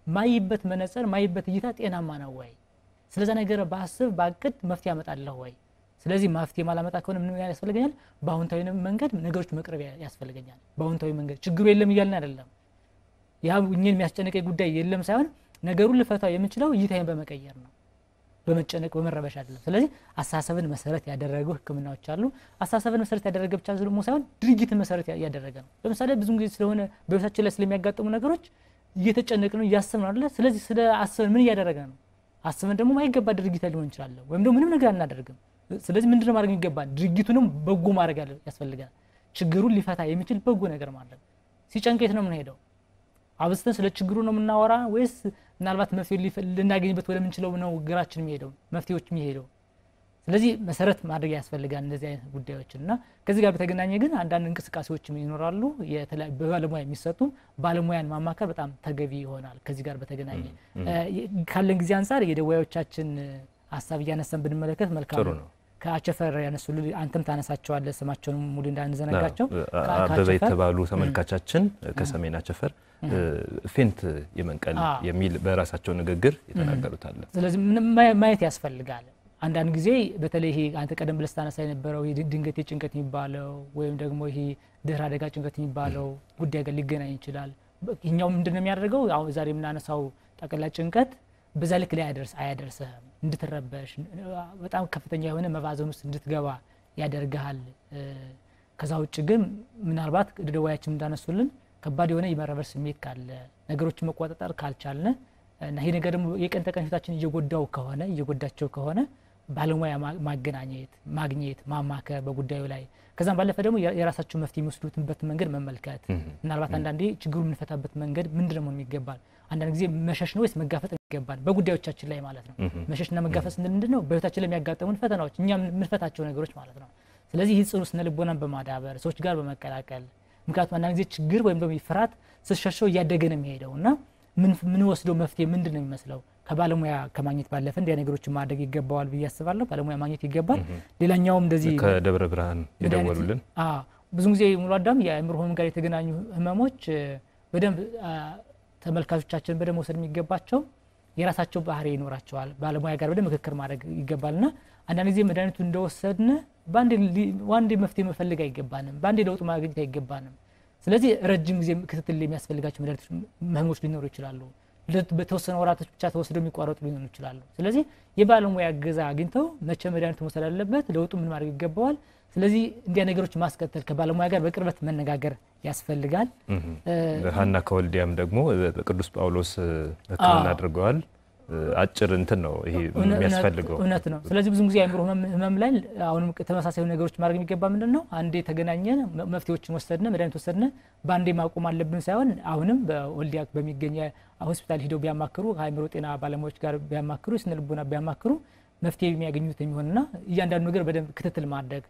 ማይበት መነጽር ማይበት እይታ ጤናማ ነው ወይ? ስለዛ ነገር ባስብ ባቅድ መፍትሄ ያመጣለሁ ወይ? ስለዚህ መፍትሄ ማላመጣ ከሆነ ምን ያስፈልገኛል? በአሁንታዊ መንገድ ነገሮች መቅረብ ያስፈልገኛል። በአሁንታዊ መንገድ ችግሩ የለም ይያልን አይደለም። ያ እኛን የሚያስጨንቀኝ ጉዳይ የለም ሳይሆን ነገሩን ልፈታው የምችለው እይታዬን በመቀየር ነው፣ በመጨነቅ በመረበሽ አይደለም። ስለዚህ አስተሳሰብን መሰረት ያደረጉ ህክምናዎች አሉ። አስተሳሰብን መሰረት ያደረገ ብቻ ደግሞ ሳይሆን ድርጊትን መሰረት ያደረገ ነው። ለምሳሌ ብዙ ጊዜ ስለሆነ በህይወታችን ላይ ስለሚያጋጥሙ ነገሮች እየተጨነቅን ነው እያሰብን አይደል? ስለዚህ ስለ አስበን ምን እያደረገ ነው? አስበን ደግሞ ማይገባ ድርጊት ሊሆን ይችላል ወይም ደግሞ ምንም ነገር አናደርግም። ስለዚህ ምንድነው ማድረግ ይገባል? ድርጊቱንም በጎ ማድረግ ያስፈልጋል። ችግሩን ሊፈታ የሚችል በጎ ነገር ማድረግ። ሲጨንቀት ነው ምን ሄደው አብስተን ስለ ችግሩ ነው የምናወራ ወይስ ምናልባት መፍትሄ ልናገኝበት ወደ ምንችለው ነው ግራችን የሚሄደው መፍትሄዎች የሚሄደው? ስለዚህ መሰረት ማድረግ ያስፈልጋል እንደዚህ አይነት ጉዳዮችና ከዚህ ጋር በተገናኘ ግን አንዳንድ እንቅስቃሴዎችም ይኖራሉ በባለሙያ የሚሰጡ ባለሙያን ማማከር በጣም ተገቢ ይሆናል። ከዚህ ጋር በተገናኘ ካለን ጊዜ አንፃር የደዋዮቻችን ሐሳብ ያነሰን ብንመለከት መልካም ነው። ከአቸፈር ያነሱል አንተም ታነሳቸዋለህ ስማቸውን ሙሉ እንዳንዘነጋቸው አበበ የተባሉ ተመልካቻችን ከሰሜን አቸፈር ፌንት የመንቀል የሚል በራሳቸው ንግግር የተናገሩት አለ። ስለዚህ ማየት ያስፈልጋል። አንዳንድ ጊዜ በተለይ ይሄ አንተ ቀደም ብለህ ታነሳ የነበረው ድንገት ጭንቀት የሚባለው ወይም ደግሞ ይሄ ድህረ አደጋ ጭንቀት የሚባለው ጉዳይ ጋር ሊገናኝ ይችላል። ይሄኛው ምንድነው የሚያደርገው? አሁን ዛሬ የምናነሳው ጠቅላላ ጭንቀት በዛ ልክ ላይ አያደርስህም። እንድትረበሽ በጣም ከፍተኛ የሆነ መባዘን ውስጥ እንድትገባ ያደርጋል። ከዛ ውጭ ግን ምናልባት ደዋያችን እንዳነሱልን ከባድ የሆነ የመረበሽ ስሜት ካለ ነገሮችን መቆጣጠር ካልቻልን እና ይሄ ነገር ደግሞ የቀን ተቀን ህይወታችን እየጎዳቸው ከሆነ ባለሙያ ማግኘት ማማከር በጉዳዩ ላይ ከዛም ባለፈ ደግሞ የራሳቸው መፍትሄ የሚወስዱበት መንገድ መመልከት። ምናልባት አንዳንዴ ችግሩን እንፈታበት መንገድ ምንድነው የሚገባል? አንዳንድ ጊዜ መሸሽ ነው ወይስ መጋፈጥ ይገባል? በጉዳዮቻችን ላይ ማለት ነው። መሸሽና መጋፈጥ ምንድነው? በህይወታችን ላይ የሚያጋጥሙን ፈተናዎች እኛ የምንፈታቸው ነገሮች ማለት ነው። ስለዚህ ይህ ጽኑ ስነ ልቦናን በማዳበር ሰዎች ጋር በመቀላቀል ምክንያቱም አንዳንድ ጊዜ ችግር ወይም ደግሞ ፍርሃት ስትሸሸው እያደገ ነው የሚሄደውና ምን ወስደው መፍትሄ ምንድነው የሚመስለው? ከባለሙያ ከማግኘት ባለፈ እንዲያ ነገሮች ማድረግ ይገባዋል ብዬ አስባለሁ። ባለሙያ ማግኘት ይገባል። ሌላኛውም እንደዚህ ከደብረ ብርሃን የደወሉልን ብዙ ጊዜ ሙሉ አዳም የአእምሮ ህመም ጋር የተገናኙ ህመሞች በደንብ ተመልካቾቻችን በደንብ ወሰድ የሚገባቸው የራሳቸው ባህሪ ይኖራቸዋል። ባለሙያ ጋር በደንብ ምክክር ማድረግ ይገባልና አንዳንድ ጊዜ መድኃኒቱ እንደወሰድን ባንዴ መፍትሄ መፈልግ አይገባንም። ባንዴ ለውጥ ማግኘት አይገባንም። ስለዚህ ረጅም ጊዜ ክትትል የሚያስፈልጋቸው መድኃኒቶች ህመሞች ሊኖሩ ይችላሉ። በተወሰነ ወራቶች ብቻ ተወስደው የሚቋረጡ ሊሆኑ ይችላሉ። ስለዚህ የባለሙያ እገዛ አግኝተው መቼ መድኃኒቱ መውሰድ አለበት፣ ለውጡ ምን ማድረግ ይገባዋል። ስለዚህ እንዲያ ነገሮች ማስከተል ከባለሙያ ጋር በቅርበት መነጋገር ያስፈልጋል። ሀና ከወልዲያም ደግሞ ቅዱስ ጳውሎስ ህክምና አድርገዋል። አጭር እንትን ነው ይሄ የሚያስፈልገው እውነት ነው ስለዚህ ብዙ ጊዜ አይምሮ ህመም ላይ አሁንም ተመሳሳይ ነገሮች ማድረግ የሚገባ ምንድነው አንዴ ተገናኘን መፍትሄዎችን ወሰድነ መድኃኒት ወሰድነ ባንዴ ማቆም አለብን ሳይሆን አሁንም በወልዲያ በሚገኝ ሆስፒታል ሄደው ቢያማክሩ ከአይምሮ ጤና ባለሙያዎች ጋር ቢያማክሩ ስነልቦና ቢያማክሩ መፍትሄ የሚያገኙት የሚሆንና እያንዳንዱ ነገር በደንብ ክትትል ማድረግ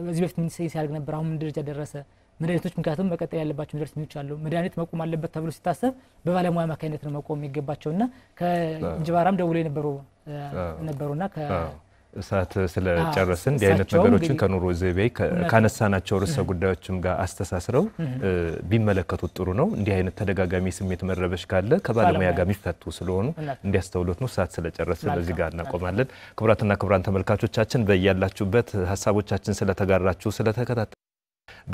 በዚህ በፊት ምን ሲያደርግ ነበር አሁን ምን ደረጃ ደረሰ መድኃኒቶች ምክንያቱም መቀጠል ያለባቸው ደረጃዎች አሉ መድኃኒት መቆም አለበት ተብሎ ሲታሰብ በባለሙያ ማካኝነት ነው መቆም የሚገባቸውና ከእንጅባራም ደውሎ ነበሩና እሳት ስለጨረስን እንዲህ አይነት ነገሮችን ከኑሮ ዘይቤ ካነሳናቸው ርዕሰ ጉዳዮችም ጋር አስተሳስረው ቢመለከቱት ጥሩ ነው እንዲህ አይነት ተደጋጋሚ ስሜት መረበሽ ካለ ከባለሙያ ጋር የሚፈቱ ስለሆኑ እንዲያስተውሉት ነው እሳት ስለጨረስን እዚህ ጋር እናቆማለን ክቡራትና ክቡራን ተመልካቾቻችን በእያላችሁበት ሐሳቦቻችን ስለተጋራችሁ ስለተከታተላችሁ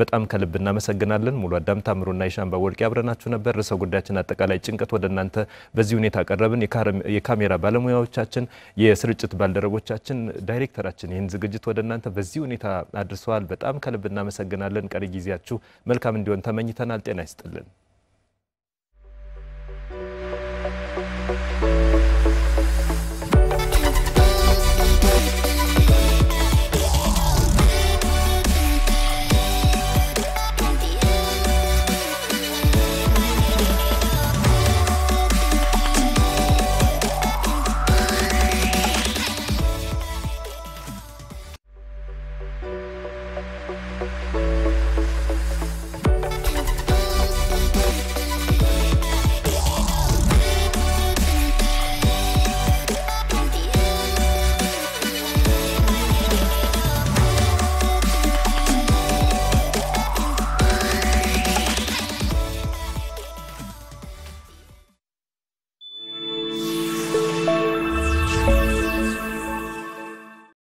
በጣም ከልብ እናመሰግናለን ሙሉ አዳም ታምሩና ይሻምባ ወርቂ አብረናችሁ ነበር ርዕሰ ጉዳያችን አጠቃላይ ጭንቀት ወደናንተ በዚህ ሁኔታ አቀረብን የካሜራ ባለሙያዎቻችን የስርጭት ባልደረቦቻችን ዳይሬክተራችን ይህን ዝግጅት ወደናንተ በዚህ ሁኔታ አድርሰዋል በጣም ከልብ እናመሰግናለን ቀሪ ጊዜያችሁ መልካም እንዲሆን ተመኝተናል ጤና ይስጥልን